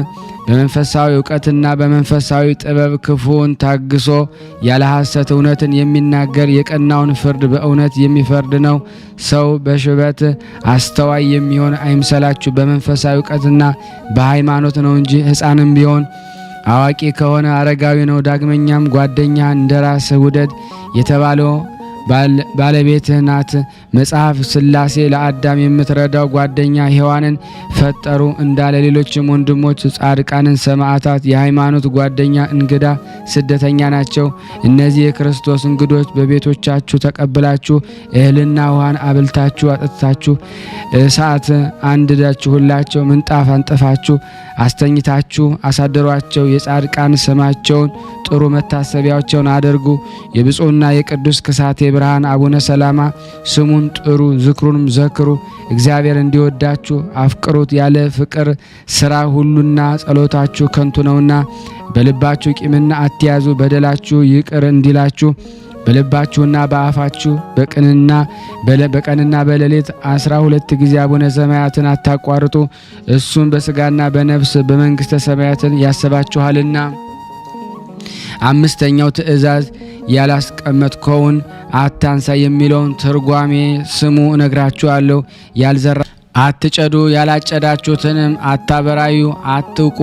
በመንፈሳዊ ዕውቀትና በመንፈሳዊ ጥበብ ክፉውን ታግሶ ያለ ሐሰት እውነትን የሚናገር የቀናውን ፍርድ በእውነት የሚፈርድ ነው። ሰው በሽበት አስተዋይ የሚሆን አይምሰላችሁ፣ በመንፈሳዊ ዕውቀትና በሃይማኖት ነው እንጂ ሕፃንም ቢሆን አዋቂ ከሆነ አረጋዊ ነው። ዳግመኛም ጓደኛህን እንደራስህ ውደድ የተባለው ባለቤትህ ናት። መጽሐፍ ሥላሴ ለአዳም የምትረዳው ጓደኛ ሔዋንን ፈጠሩ እንዳለ ሌሎችም ወንድሞች ጻድቃንን፣ ሰማዕታት የሃይማኖት ጓደኛ እንግዳ ስደተኛ ናቸው። እነዚህ የክርስቶስ እንግዶች በቤቶቻችሁ ተቀብላችሁ እህልና ውሃን አብልታችሁ አጠጥታችሁ እሳት አንድዳችሁላቸው ምንጣፍ አንጥፋችሁ አስተኝታችሁ አሳደሯቸው። የጻድቃን ስማቸውን ጥሩ መታሰቢያቸውን አድርጉ። የብፁዕና የቅዱስ ክሳቴ ብርሃን አቡነ ሰላማ ስሙን ጥሩ፣ ዝክሩንም ዘክሩ። እግዚአብሔር እንዲወዳችሁ አፍቅሩት። ያለ ፍቅር ስራ ሁሉና ጸሎታችሁ ከንቱ ነውና በልባችሁ ቂምና አትያዙ። በደላችሁ ይቅር እንዲላችሁ በልባችሁና በአፋችሁ በቀንና በሌሊት 12 ጊዜ አቡነ ሰማያትን አታቋርጡ። እሱም በስጋና በነፍስ በመንግስተ ሰማያትን ያሰባችኋልና። አምስተኛው ትእዛዝ ያላስቀመጥከውን አታንሳ የሚለውን ትርጓሜ ስሙ እነግራችኋለሁ። ያልዘራ አትጨዱ፣ ያላጨዳችሁትንም አታበራዩ፣ አትውቁ፣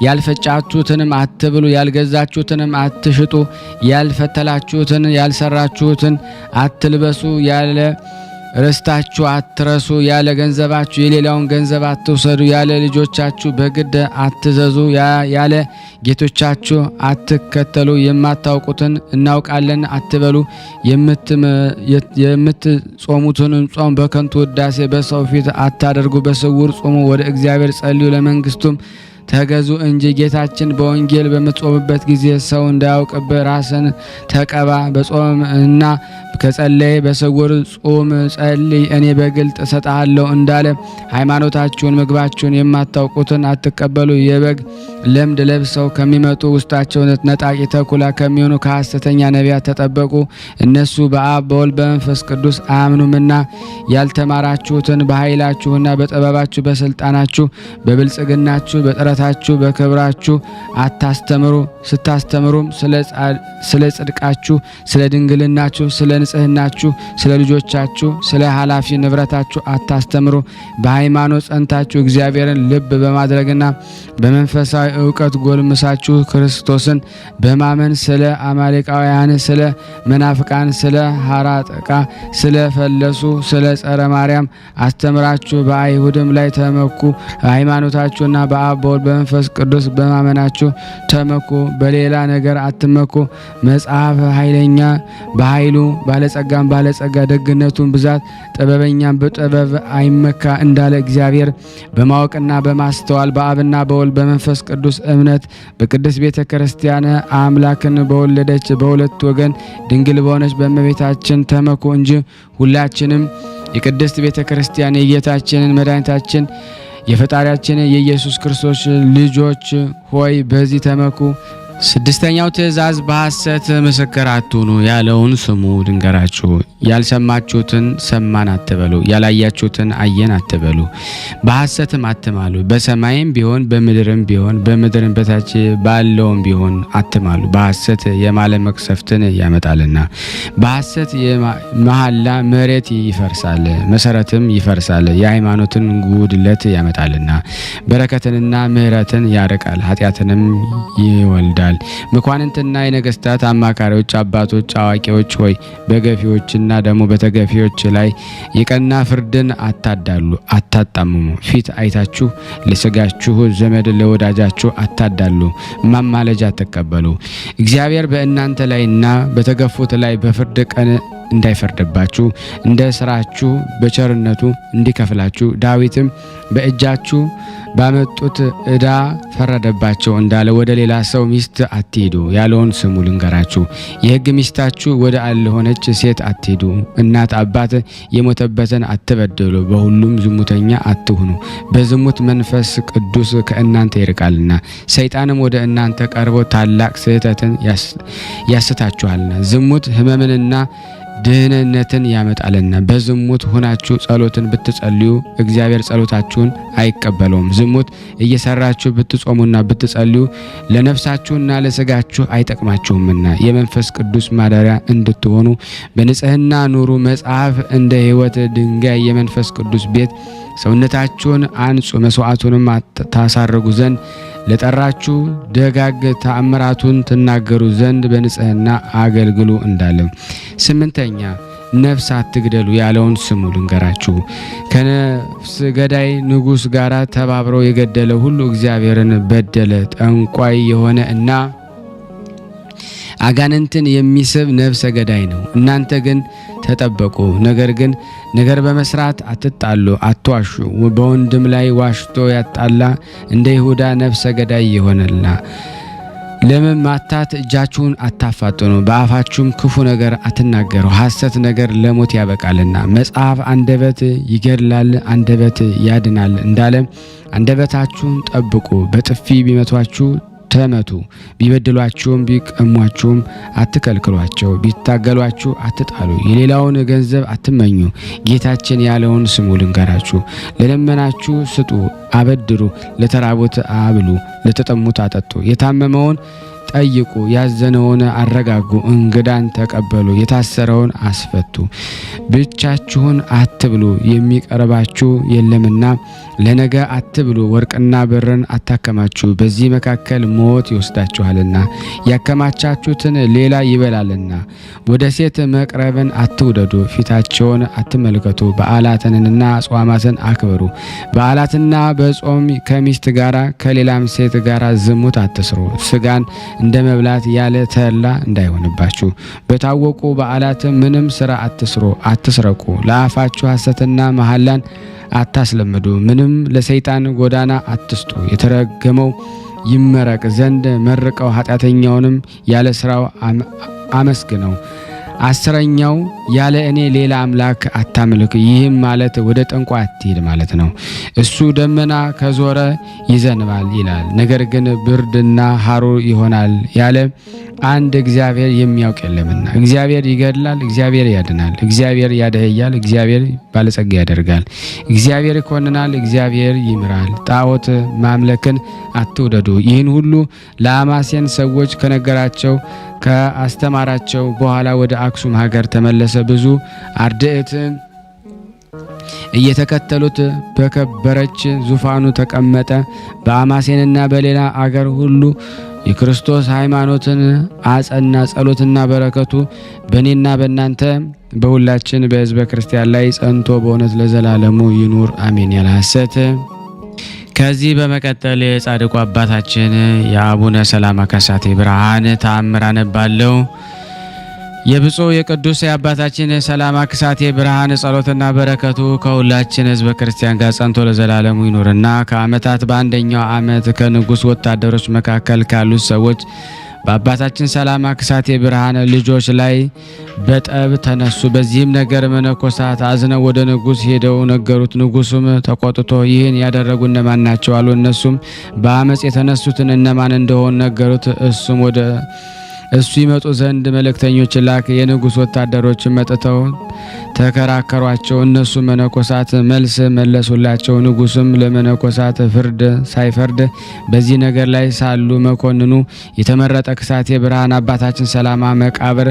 ያልፈጫችሁትንም አትብሉ፣ ያልገዛችሁትንም አትሽጡ፣ ያልፈተላችሁትን ያልሰራችሁትን አትልበሱ፣ ያለ ርስታችሁ አትረሱ፣ ያለ ገንዘባችሁ የሌላውን ገንዘብ አትውሰዱ፣ ያለ ልጆቻችሁ በግድ አትዘዙ፣ ያለ ጌቶቻችሁ አትከተሉ፣ የማታውቁትን እናውቃለን አትበሉ፣ የምትጾሙትን ጾም በከንቱ ውዳሴ በሰው ፊት አታደርጉ፣ በስውር ጾሙ፣ ወደ እግዚአብሔር ጸልዩ፣ ለመንግስቱም ተገዙ እንጂ። ጌታችን በወንጌል በምትጾምበት ጊዜ ሰው እንዳያውቅብህ ራስን ተቀባ፣ በጾም እና ከጸለይ በስውር ጾም ጸልይ፣ እኔ በግልጥ እሰጥሃለሁ እንዳለ ሃይማኖታችሁን ምግባችሁን የማታውቁትን አትቀበሉ። የበግ ለምድ ለብሰው ከሚመጡ ውስጣቸው ነጣቂ ተኩላ ከሚሆኑ ከሐሰተኛ ነቢያት ተጠበቁ። እነሱ በአብ በወልድ በመንፈስ ቅዱስ አያምኑምና ያልተማራችሁትን በኃይላችሁና በጥበባችሁ በስልጣናችሁ በብልጽግናችሁ በጥረታችሁ በክብራችሁ አታስተምሩ። ስታስተምሩም ስለ ጽድቃችሁ፣ ስለ ድንግልናችሁ፣ ስለ ንጽህናችሁ፣ ስለ ልጆቻችሁ፣ ስለ ኃላፊ ንብረታችሁ አታስተምሩ። በሃይማኖት ጸንታችሁ እግዚአብሔርን ልብ በማድረግና በመንፈሳዊ ዕውቀት ጎልምሳችሁ ክርስቶስን በማመን ስለ አማሌቃውያን፣ ስለ መናፍቃን፣ ስለ ሐራጥቃ፣ ስለ ፈለሱ፣ ስለ ጸረ ማርያም አስተምራችሁ በአይሁድም ላይ ተመኩ። ሃይማኖታችሁና በአብ በወልድ በመንፈስ ቅዱስ በማመናችሁ ተመኩ። በሌላ ነገር አትመኩ። መጽሐፍ ኃይለኛ በኃይሉ ባለጸጋም ባለጸጋ ደግነቱን ብዛት ጥበበኛም በጥበብ አይመካ እንዳለ እግዚአብሔር በማወቅና በማስተዋል በአብና በወልድ በመንፈስ ቅዱስ እምነት በቅድስት ቤተ ክርስቲያን አምላክን በወለደች በሁለት ወገን ድንግል በሆነች በእመቤታችን ተመኩ እንጂ ሁላችንም የቅድስት ቤተ ክርስቲያን የጌታችንን መድኃኒታችን የፈጣሪያችን የኢየሱስ ክርስቶስ ልጆች ሆይ በዚህ ተመኩ። ስድስተኛው ትእዛዝ በሐሰት ምስክር አትሁኑ ያለውን ስሙ ድንገራችሁ። ያልሰማችሁትን ሰማን አትበሉ፣ ያላያችሁትን አየን አትበሉ፣ በሐሰትም አትማሉ። በሰማይም ቢሆን በምድርም ቢሆን በምድርም በታች ባለውም ቢሆን አትማሉ፣ በሐሰት የማለ መቅሰፍትን ያመጣልና። በሐሰት መሐላ መሬት ይፈርሳል፣ መሰረትም ይፈርሳል፣ የሃይማኖትን ጉድለት ያመጣልና። በረከትንና ምሕረትን ያርቃል፣ ኃጢአትንም ይወልዳል። መኳንንትና የነገስታት አማካሪዎች አባቶች አዋቂዎች ሆይ በገፊዎችና ደግሞ በተገፊዎች ላይ የቀና ፍርድን አታዳሉ፣ አታጣምሙ። ፊት አይታችሁ ለስጋችሁ ዘመድ ለወዳጃችሁ አታዳሉ፣ ማማለጃ ተቀበሉ። እግዚአብሔር በእናንተ ላይና በተገፉት ላይ በፍርድ ቀን እንዳይፈርድባችሁ እንደ ስራችሁ በቸርነቱ እንዲከፍላችሁ። ዳዊትም በእጃችሁ ባመጡት ዕዳ ፈረደባቸው እንዳለ ወደ ሌላ ሰው ሚስት አትሄዱ ያለውን ስሙ ልንገራችሁ። የሕግ ሚስታችሁ ወደ አልሆነች ሴት አትሄዱ። እናት አባት የሞተበትን አትበድሉ። በሁሉም ዝሙተኛ አትሁኑ፣ በዝሙት መንፈስ ቅዱስ ከእናንተ ይርቃልና። ሰይጣንም ወደ እናንተ ቀርቦ ታላቅ ስህተትን ያስታችኋልና። ዝሙት ሕመምንና ድህነትን ያመጣልና። በዝሙት ሆናችሁ ጸሎትን ብትጸልዩ እግዚአብሔር ጸሎታችሁን አይቀበለውም። ዝሙት እየሰራችሁ ብትጾሙና ብትጸልዩ ለነፍሳችሁና ለስጋችሁ አይጠቅማችሁምና የመንፈስ ቅዱስ ማደሪያ እንድትሆኑ በንጽህና ኑሩ። መጽሐፍ እንደ ሕይወት ድንጋይ የመንፈስ ቅዱስ ቤት ሰውነታችሁን አንጹ፣ መስዋዕቱንም ታሳርጉ ዘንድ ለጠራችሁ ደጋግ ተአምራቱን ትናገሩ ዘንድ በንጽህና አገልግሉ እንዳለ። ስምንተኛ ነፍስ አትግደሉ ያለውን ስሙ ልንገራችሁ። ከነፍስ ገዳይ ንጉሥ ጋር ተባብሮ የገደለ ሁሉ እግዚአብሔርን በደለ። ጠንቋይ የሆነ እና አጋንንትን የሚስብ ነፍሰ ገዳይ ነው። እናንተ ግን ተጠበቁ። ነገር በመስራት አትጣሉ፣ አትዋሹ። በወንድም ላይ ዋሽቶ ያጣላ እንደ ይሁዳ ነፍሰ ገዳይ ይሆናልና። ለመማታት እጃችሁን አታፋጥኑ፣ በአፋችሁም ክፉ ነገር አትናገሩ። ሐሰት ነገር ለሞት ያበቃልና። መጽሐፍ አንደበት ይገድላል፣ አንደበት ያድናል እንዳለ አንደበታችሁን ጠብቁ። በጥፊ ቢመቷችሁ ተመቱ፣ ቢበድሏችሁም ቢቀሟችሁም አትከልክሏቸው፣ ቢታገሏችሁ አትጣሉ። የሌላውን ገንዘብ አትመኙ፣ ጌታችን ያለውን ስሙ ልንገራችሁ። ለለመናችሁ ስጡ፣ አበድሩ፣ ለተራቡት አብሉ፣ ለተጠሙት አጠጡ፣ የታመመውን ጠይቁ፣ ያዘነውን አረጋጉ፣ እንግዳን ተቀበሉ፣ የታሰረውን አስፈቱ። ብቻችሁን አትብሉ፣ የሚቀርባችሁ የለምና። ለነገ አትብሉ፣ ወርቅና ብርን አታከማችሁ፣ በዚህ መካከል ሞት ይወስዳችኋልና ያከማቻችሁትን ሌላ ይበላልና። ወደ ሴት መቅረብን አትውደዱ፣ ፊታቸውን አትመልከቱ። በዓላትንና አጽዋማትን አክብሩ። በዓላትና በጾም ከሚስት ጋራ ከሌላም ሴት ጋራ ዝሙት አትስሩ። ስጋን እንደ መብላት ያለ ተላ እንዳይሆንባችሁ። በታወቁ በዓላት ምንም ስራ አትስሩ፣ አትስረቁ። ለአፋችሁ ሐሰትና መሐላን አታስለምዱ። ምንም ለሰይጣን ጎዳና አትስጡ። የተረገመው ይመረቅ ዘንድ መርቀው፣ ኃጢአተኛውንም ያለ ስራው አመስግነው። አስረኛው ያለ እኔ ሌላ አምላክ አታምልክ። ይህም ማለት ወደ ጠንቋይ አትሂድ ማለት ነው። እሱ ደመና ከዞረ ይዘንባል ይላል፣ ነገር ግን ብርድና ሐሩር ይሆናል ያለ አንድ እግዚአብሔር የሚያውቅ የለምና። እግዚአብሔር ይገድላል፣ እግዚአብሔር ያድናል፣ እግዚአብሔር ያደህያል፣ እግዚአብሔር ባለጸጋ ያደርጋል፣ እግዚአብሔር ይኮንናል፣ እግዚአብሔር ይምራል። ጣዖት ማምለክን አትውደዱ። ይህን ሁሉ ለአማሴን ሰዎች ከነገራቸው ከአስተማራቸው በኋላ ወደ አክሱም ሀገር ተመለሰ። ብዙ አርድእት እየተከተሉት በከበረች ዙፋኑ ተቀመጠ። በአማሴንና በሌላ አገር ሁሉ የክርስቶስ ሃይማኖትን አጸና። ጸሎትና በረከቱ በእኔና በእናንተ በሁላችን በሕዝበ ክርስቲያን ላይ ጸንቶ በእውነት ለዘላለሙ ይኑር አሜን። ያለ ሐሰት። ከዚህ በመቀጠል የጻድቁ አባታችን የአቡነ ሰላማ ከሳቴ ብርሃን ተአምር አነባለሁ። የብፁዕ የቅዱስ የአባታችን ሰላማ ከሳቴ ብርሃን ጸሎትና በረከቱ ከሁላችን ሕዝበ ክርስቲያን ጋር ጸንቶ ለዘላለሙ ይኑርና ከዓመታት በአንደኛው ዓመት ከንጉሥ ወታደሮች መካከል ካሉት ሰዎች በአባታችን ሰላማ ከሳቴ ብርሃን ልጆች ላይ በጠብ ተነሱ። በዚህም ነገር መነኮሳት አዝነው ወደ ንጉሥ ሄደው ነገሩት። ንጉሡም ተቆጥቶ ይህን ያደረጉ እነማን ናቸው አሉ። እነሱም በአመፅ የተነሱትን እነማን እንደሆኑ ነገሩት። እሱም ወደ እሱ ይመጡ ዘንድ መልእክተኞች ላክ። የንጉሥ ወታደሮች መጥተው ተከራከሯቸው። እነሱ መነኮሳት መልስ መለሱላቸው። ንጉሥም ለመነኮሳት ፍርድ ሳይፈርድ በዚህ ነገር ላይ ሳሉ መኮንኑ የተመረጠ ከሳቴ ብርሃን አባታችን ሰላማ መቃብር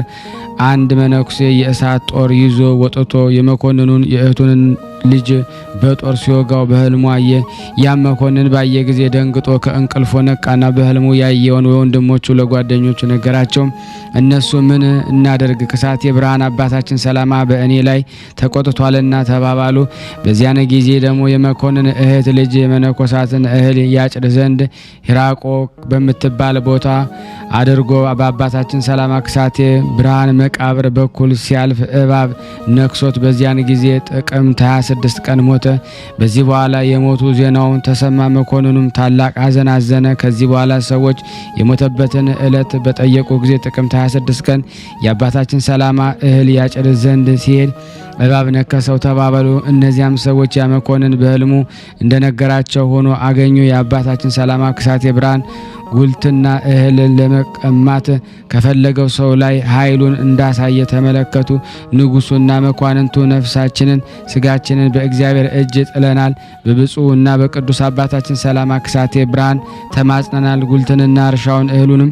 አንድ መነኩሴ የእሳት ጦር ይዞ ወጥቶ የመኮንኑን የእህቱን ልጅ በጦር ሲወጋው በህልሙ አየ። ያም መኮንን ባየ ጊዜ ደንግጦ ከእንቅልፎ ነቃና በህልሙ ያየውን ወንድሞቹ ለጓደኞቹ ነገራቸው። እነሱ ምን እናደርግ? ከሳቴ ብርሃን አባታችን ሰላማ በእኔ ላይ ተቆጥቷልና ተባባሉ። በዚያን ጊዜ ደግሞ የመኮንን እህት ልጅ የመነኮሳትን እህል ያጭድ ዘንድ ሂራቆ በምትባል ቦታ አድርጎ በአባታችን ሰላማ ከሳቴ ብርሃን መቃብር በኩል ሲያልፍ እባብ ነክሶት በዚያን ጊዜ ጥቅምት 26 ቀን ሞተ። በዚህ በኋላ የሞቱ ዜናውን ተሰማ። መኮንኑም ታላቅ ሐዘን አዘነ። ከዚህ በኋላ ሰዎች የሞተበትን ዕለት በጠየቁ ጊዜ ጥቅምት 26 ቀን የአባታችን ሰላማ እህል ያጭድ ዘንድ ሲሄድ እባብ ነከሰው ተባባሉ። እነዚያም ሰዎች ያ መኮንን በህልሙ እንደነገራቸው ሆኖ አገኙ። የአባታችን ሰላማ ከሳቴ ብርሃን ጉልትና እህልን ለመቀማት ከፈለገው ሰው ላይ ኃይሉን እንዳሳየ ተመለከቱ። ንጉሱና መኳንንቱ ነፍሳችንን ስጋችንን በእግዚአብሔር እጅ ጥለናል፣ በብፁዕና በቅዱስ አባታችን ሰላማ ከሳቴ ብርሃን ተማጽነናል፣ ጉልትንና እርሻውን እህሉንም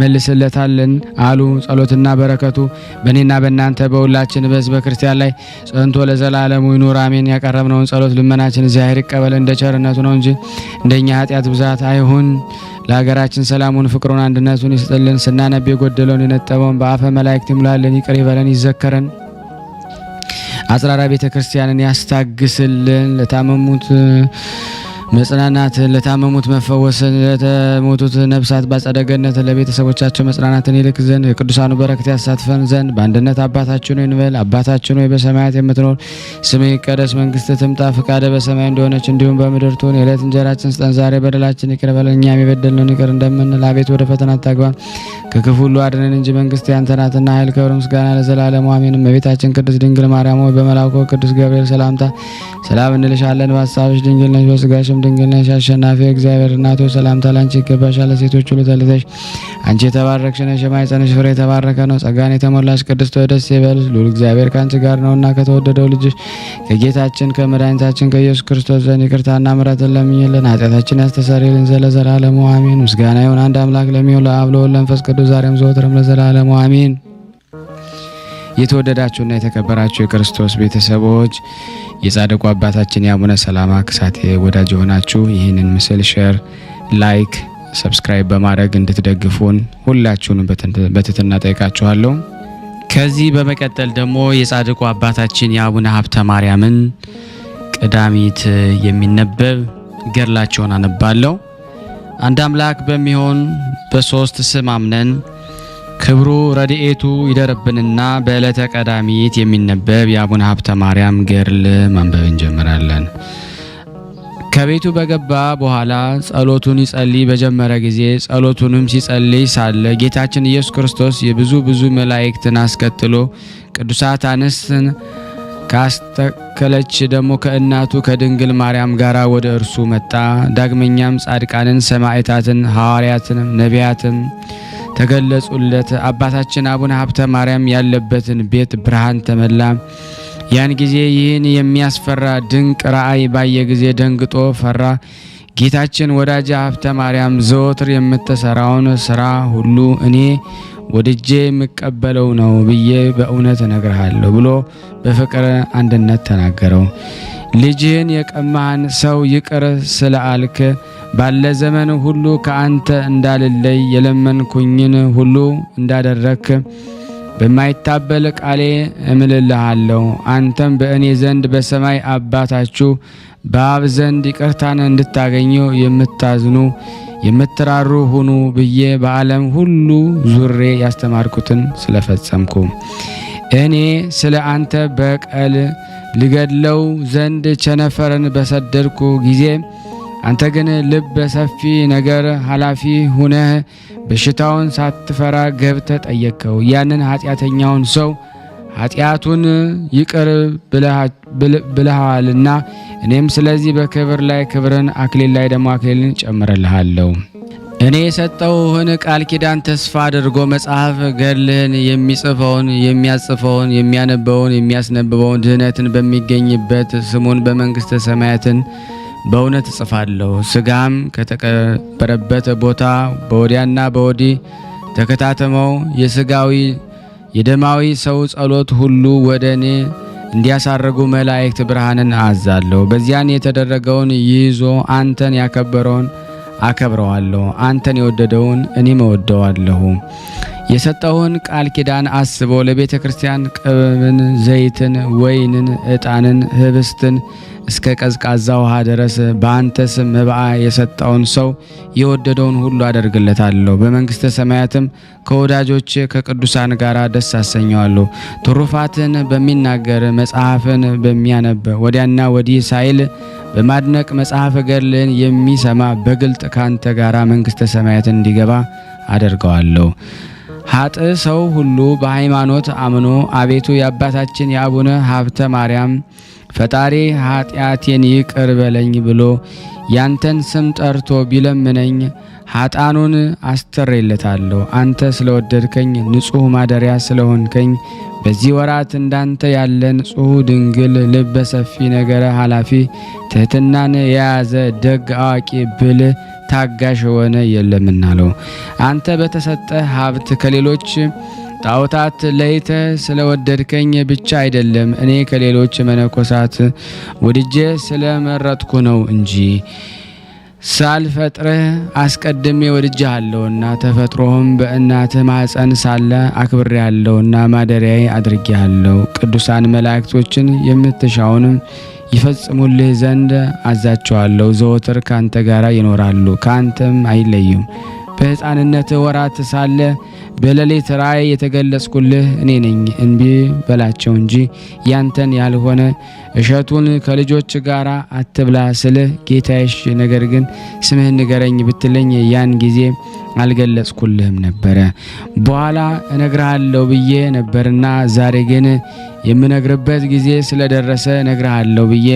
መልስለታለን አሉ። ጸሎትና በረከቱ በእኔና በእናንተ በሁላችን በሕዝበ ክርስቲያን ላይ ጸንቶ ለዘላለሙ ይኑር አሜን። ያቀረብነውን ጸሎት ልመናችን እግዚአብሔር ይቀበል እንደ ቸርነቱ ነው እንጂ እንደኛ ኃጢአት ብዛት አይሁን። ለሀገራችን ሰላሙን፣ ፍቅሩን፣ አንድነቱን ይስጥልን። ስናነብ የጎደለውን የነጠበውን በአፈ መላእክት ይሙላልን። ይቅር ይበለን፣ ይዘከረን። አጽራራ ቤተክርስቲያንን ያስታግስልን። ለታመሙት መጽናናትን፣ ለታመሙት መፈወስን፣ ለተሞቱት ነፍሳት በአጸደ ገነት ለቤተሰቦቻቸው መጽናናትን ይልክ ዘንድ የቅዱሳኑ በረከት ያሳትፈን ዘንድ በአንድነት አባታችን ሆይ እንበል። አባታችን ሆይ በሰማያት የምትኖር ስምህ ይቀደስ፣ መንግስትህ ትምጣ፣ ፈቃድህ በሰማይ እንደሆነች እንዲሁም በምድር ትሁን። የዕለት እንጀራችንን ስጠን ዛሬ፣ በደላችንን ይቅር በለን እኛም የበደልነውን ይቅር እንደምንል፣ አቤት ወደ ፈተና አታግባን ከክፉ ሁሉ አድነን እንጂ መንግስት ያንተ ናትና ኃይል፣ ክብር፣ ምስጋና ለዘላለሙ አሜን። እመቤታችን ቅድስት ድንግል ማርያም ሆይ በመልአኩ ቅዱስ ገብርኤል ሰላምታ ሰላም እንልሻለን። በሐሳብሽ ድንግል ነሽ፣ በሥጋሽም ድንግል ነሽ። አሸናፊ እግዚአብሔር እናቱ ሰላምታ ላንቺ ይገባሻል። ሴቶች ሁሉ ተለይተሽ አንቺ የተባረክሽ ነሽ፣ የማኅፀንሽ ፍሬ የተባረከ ነው። ጸጋን የተሞላሽ ቅድስት ሆይ ደስ ይበልሽ፣ ልዑል እግዚአብሔር ካንቺ ጋር ነውና ከተወደደው ልጅሽ ከጌታችን ከመድኃኒታችን ከኢየሱስ ክርስቶስ ዘንድ ይቅርታና ምሕረትን ለምኝልን ኃጢአታችን ያስተሰርይልን ዘለዘላለሙ አሜን። ምስጋና ይሁን አንድ አምላክ ለሚሆን ለአብ ለወልድ ለመንፈስ ቅዱስ ዛሬም ዘወትርም ለዘላለሙ አሜን። የተወደዳችሁና የተከበራችሁ የክርስቶስ ቤተሰቦች የጻድቁ አባታችን የአቡነ ሰላማ ከሳቴ ወዳጅ የሆናችሁ ይህንን ምስል ሼር፣ ላይክ፣ ሰብስክራይብ በማድረግ እንድትደግፉን ሁላችሁንም በትህትና ጠይቃችኋለሁ። ከዚህ በመቀጠል ደግሞ የጻድቁ አባታችን የአቡነ ሀብተ ማርያምን ቀዳሚት የሚነበብ ገድላቸውን አነባለሁ። አንድ አምላክ በሚሆን በሶስት ስም አምነን ክብሩ ረድኤቱ ይደርብንና በዕለተ ቀዳሚት የሚነበብ የአቡነ ሀብተ ማርያም ገድል ማንበብ እንጀምራለን። ከቤቱ በገባ በኋላ ጸሎቱን ይጸልይ በጀመረ ጊዜ ጸሎቱንም ሲጸልይ ሳለ ጌታችን ኢየሱስ ክርስቶስ የብዙ መላእክትን አስከትሎ ቅዱሳት አንስትን ካስተከለች ደግሞ ከእናቱ ከድንግል ማርያም ጋር ወደ እርሱ መጣ። ዳግመኛም ጻድቃንን፣ ሰማዕታትን፣ ሐዋርያትን፣ ነቢያትን ተገለጹለት። አባታችን አቡነ ሀብተ ማርያም ያለበትን ቤት ብርሃን ተመላ። ያን ጊዜ ይህን የሚያስፈራ ድንቅ ራእይ ባየ ጊዜ ደንግጦ ፈራ። ጌታችን ወዳጄ ሀብተ ማርያም ዘወትር የምትሰራውን ስራ ሁሉ እኔ ወድጄ የምቀበለው ነው ብዬ በእውነት እነግርሃለሁ ብሎ በፍቅር አንድነት ተናገረው። ልጅህን የቀማህን ሰው ይቅር ስለአልክ ባለ ዘመን ሁሉ ከአንተ እንዳልለይ የለመንኩኝን ሁሉ እንዳደረክ በማይታበል ቃሌ እምልልሃለሁ። አንተም በእኔ ዘንድ በሰማይ አባታችሁ በአብ ዘንድ ይቅርታን እንድታገኙ የምታዝኑ የምትራሩ ሁኑ ብዬ በዓለም ሁሉ ዙሬ ያስተማርኩትን ስለፈጸምኩ እኔ ስለ አንተ በቀል ልገድለው ዘንድ ቸነፈርን በሰደድኩ ጊዜ አንተ ግን ልበ ሰፊ ነገር ኃላፊ ሁነህ በሽታውን ሳትፈራ ገብተህ ጠየቅከው። ያንን ኃጢአተኛውን ሰው ኃጢአቱን ይቅር ብለሃልና እኔም ስለዚህ በክብር ላይ ክብርን፣ አክሊል ላይ ደግሞ አክሊልን ጨምረልሃለሁ። እኔ የሰጠውህን ቃል ኪዳን ተስፋ አድርጎ መጽሐፍ ገድልህን የሚጽፈውን የሚያጽፈውን የሚያነበውን የሚያስነብበውን ድህነትን በሚገኝበት ስሙን በመንግሥተ ሰማያትን በእውነት እጽፋለሁ። ስጋም ከተቀበረበት ቦታ በወዲያና በወዲህ ተከታተመው የስጋዊ የደማዊ ሰው ጸሎት ሁሉ ወደ እኔ እንዲያሳርጉ መላእክት ብርሃንን አዛለሁ። በዚያን የተደረገውን ይዞ አንተን ያከበረውን አከብረዋለሁ፣ አንተን የወደደውን እኔም እወደዋለሁ። የሰጠውን ቃል ኪዳን አስቦ ለቤተ ክርስቲያን ቅብን፣ ዘይትን፣ ወይንን፣ ዕጣንን፣ ህብስትን እስከ ቀዝቃዛ ውሃ ድረስ በአንተ ስም መብአ የሰጠውን ሰው የወደደውን ሁሉ አደርግለታለሁ። በመንግሥተ ሰማያትም ከወዳጆች ከቅዱሳን ጋር ደስ አሰኘዋለሁ። ትሩፋትን በሚናገር መጽሐፍን በሚያነብ ወዲያና ወዲህ ሳይል በማድነቅ መጽሐፍ ገድልን የሚሰማ በግልጥ ካንተ ጋራ መንግሥተ ሰማያትን እንዲገባ አደርገዋለሁ። ሀጥ ሰው ሁሉ በሃይማኖት አምኖ አቤቱ የአባታችን የአቡነ ሀብተ ማርያም ፈጣሪ ኃጢአቴን ይቅር በለኝ ብሎ ያንተን ስም ጠርቶ ቢለምነኝ ኃጣኑን አስተሬለታለሁ። አንተ ስለወደድከኝ ንጹሕ ማደሪያ ስለሆንከኝ በዚህ ወራት እንዳንተ ያለ ንጹሕ ድንግል ልበ ሰፊ ነገረ ኃላፊ ትሕትናን የያዘ ደግ አዋቂ ብልህ ታጋሽ የሆነ የለምናለው። አንተ በተሰጠ ሀብት ከሌሎች ጣዖታት ለይተ ስለወደድከኝ ብቻ አይደለም፣ እኔ ከሌሎች መነኮሳት ወድጄ ስለመረጥኩ ነው እንጂ። ሳልፈጥርህ አስቀድሜ ወድጄሃለሁና ተፈጥሮህም በእናትህ ማኅፀን ሳለ አክብሬሃለሁና ማደሪያዬ አድርጌሃለሁ። ቅዱሳን መላእክቶችን የምትሻውንም ይፈጽሙልህ ዘንድ አዛቸዋለሁ። ዘወትር ካንተ ጋር ይኖራሉ፣ ካንተም አይለዩም። በሕፃንነት ወራት ሳለ በሌሊት ራእይ የተገለጽኩልህ እኔ ነኝ። እንቢ በላቸው እንጂ ያንተን ያልሆነ እሸቱን ከልጆች ጋር አትብላ ስልህ ጌታዬሽ፣ ነገር ግን ስምህን ንገረኝ ብትለኝ ያን ጊዜ አልገለጽኩልህም ነበረ። በኋላ እነግርሃለሁ ብዬ ነበርና ዛሬ ግን የምነግርበት ጊዜ ስለደረሰ እነግርሃለሁ ብዬ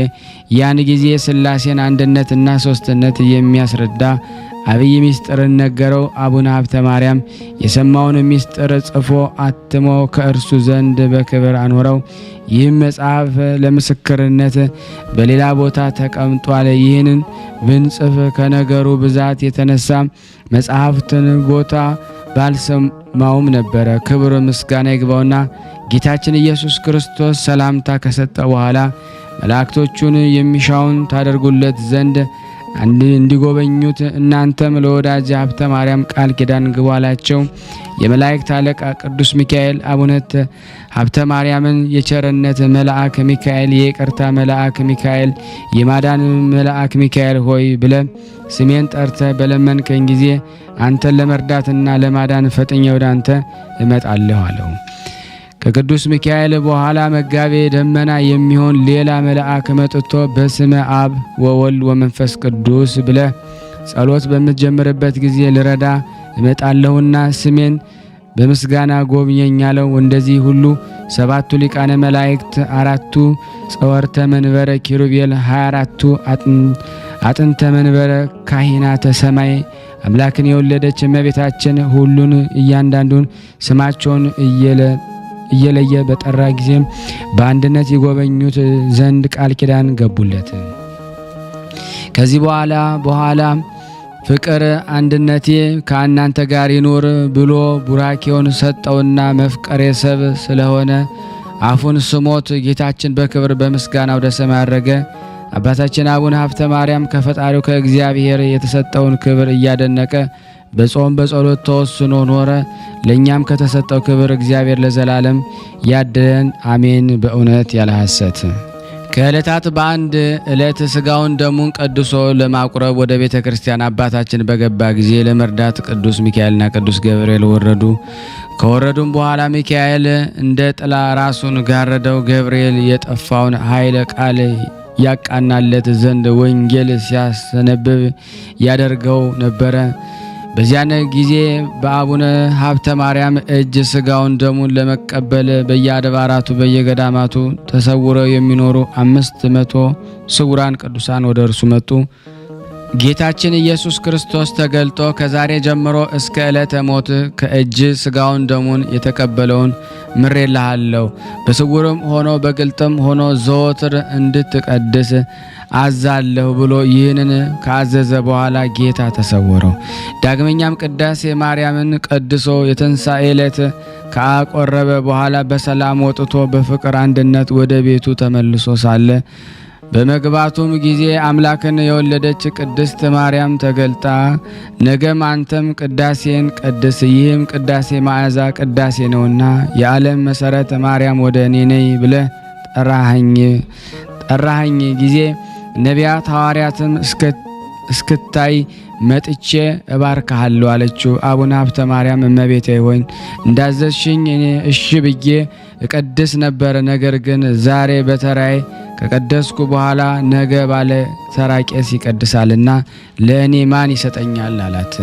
ያን ጊዜ ሥላሴን አንድነትና ሦስትነት የሚያስረዳ አብይ ምስጢርን ነገረው። አቡነ ሀብተ ማርያም የሰማውን ምስጢር ጽፎ አትሞ ከእርሱ ዘንድ በክብር አኖረው። ይህም መጽሐፍ ለምስክርነት በሌላ ቦታ ተቀምጧል። ይህንን ብንጽፍ ከነገሩ ብዛት የተነሳ መጽሐፍትን ቦታ ባልሰማውም ነበረ። ክብር ምስጋና ይግባውና ጌታችን ኢየሱስ ክርስቶስ ሰላምታ ከሰጠ በኋላ መላእክቶቹን የሚሻውን ታደርጉለት ዘንድ እንዲጎበኙት እናንተም ለወዳጅ ሀብተ ማርያም ቃል ኪዳን ግቡ አላቸው። የመላእክት አለቃ ቅዱስ ሚካኤል አቡነ ሀብተ ማርያምን የቸርነት መልአክ ሚካኤል፣ የይቅርታ መልአክ ሚካኤል፣ የማዳን መልአክ ሚካኤል ሆይ ብለ ስሜን ጠርተ በለመንከኝ ጊዜ አንተን ለመርዳትና ለማዳን ፈጥኜ ወደ አንተ እመጣለሁ አለው። ከቅዱስ ሚካኤል በኋላ መጋቤ ደመና የሚሆን ሌላ መልአክ መጥቶ በስመ አብ ወወልድ ወመንፈስ ቅዱስ ብለ ጸሎት በምትጀምርበት ጊዜ ልረዳ እመጣለሁና ስሜን በምስጋና ጎብኘኝ አለው። እንደዚህ ሁሉ ሰባቱ ሊቃነ መላእክት፣ አራቱ ጸወርተ መንበረ ኪሩቤል፣ 24ቱ አጥንተ መንበረ ካህናተ ሰማይ አምላክን የወለደች እመቤታችን ሁሉን እያንዳንዱን ስማቸውን እየለየ በጠራ ጊዜም በአንድነት ይጎበኙት ዘንድ ቃል ኪዳን ገቡለት። ከዚህ በኋላ ፍቅር አንድነቴ ከእናንተ ጋር ይኑር ብሎ ቡራኬውን ሰጠውና መፍቀሬ ሰብ ስለሆነ አፉን ስሞት ጌታችን በክብር በምስጋና ወደ ሰማይ አረገ። አባታችን አቡነ ሀብተ ማርያም ከፈጣሪው ከእግዚአብሔር የተሰጠውን ክብር እያደነቀ በጾም በጸሎት ተወስኖ ኖረ። ለእኛም ከተሰጠው ክብር እግዚአብሔር ለዘላለም ያድለን፣ አሜን። በእውነት ያለ ሐሰት። ከዕለታት በአንድ ዕለት ስጋውን ደሙን ቀድሶ ለማቁረብ ወደ ቤተ ክርስቲያን አባታችን በገባ ጊዜ ለመርዳት ቅዱስ ሚካኤልና ቅዱስ ገብርኤል ወረዱ። ከወረዱም በኋላ ሚካኤል እንደ ጥላ ራሱን ጋረደው። ገብርኤል የጠፋውን ኃይለ ቃል ያቃናለት ዘንድ ወንጌል ሲያስነብብ ያደርገው ነበረ። በዚያን ጊዜ በአቡነ ሀብተ ማርያም እጅ ስጋውን ደሙን ለመቀበል በየአድባራቱ በየገዳማቱ ተሰውረው የሚኖሩ 500 ስውራን ቅዱሳን ወደ እርሱ መጡ። ጌታችን ኢየሱስ ክርስቶስ ተገልጦ ከዛሬ ጀምሮ እስከ ዕለተ ሞት ከእጅ ስጋውን ደሙን የተቀበለውን ምሬልሃለሁ፣ በስውርም ሆኖ በግልጥም ሆኖ ዘወትር እንድትቀድስ አዛለሁ ብሎ ይህንን ካዘዘ በኋላ ጌታ ተሰወረው። ዳግመኛም ቅዳሴ ማርያምን ቀድሶ የትንሣኤ ዕለት ካቆረበ በኋላ በሰላም ወጥቶ በፍቅር አንድነት ወደ ቤቱ ተመልሶ ሳለ በመግባቱም ጊዜ አምላክን የወለደች ቅድስት ማርያም ተገልጣ ነገም አንተም ቅዳሴን ቀድስ፣ ይህም ቅዳሴ መዓዛ ቅዳሴ ነውና የዓለም መሰረት ማርያም ወደ እኔ ነይ ብለህ ጠራኸኝ ጊዜ ነቢያት ሐዋርያትም እስክታይ መጥቼ እባርክሃለሁ አለችው። አቡነ ሀብተ ማርያም እመቤቴ ሆይ እንዳዘዝሽኝ እኔ እሺ ብዬ እቀድስ ነበር። ነገር ግን ዛሬ በተራዬ ከቀደስኩ በኋላ ነገ ባለ ተራ ቄስ ይቀድሳልና ለእኔ ማን ይሰጠኛል አላት።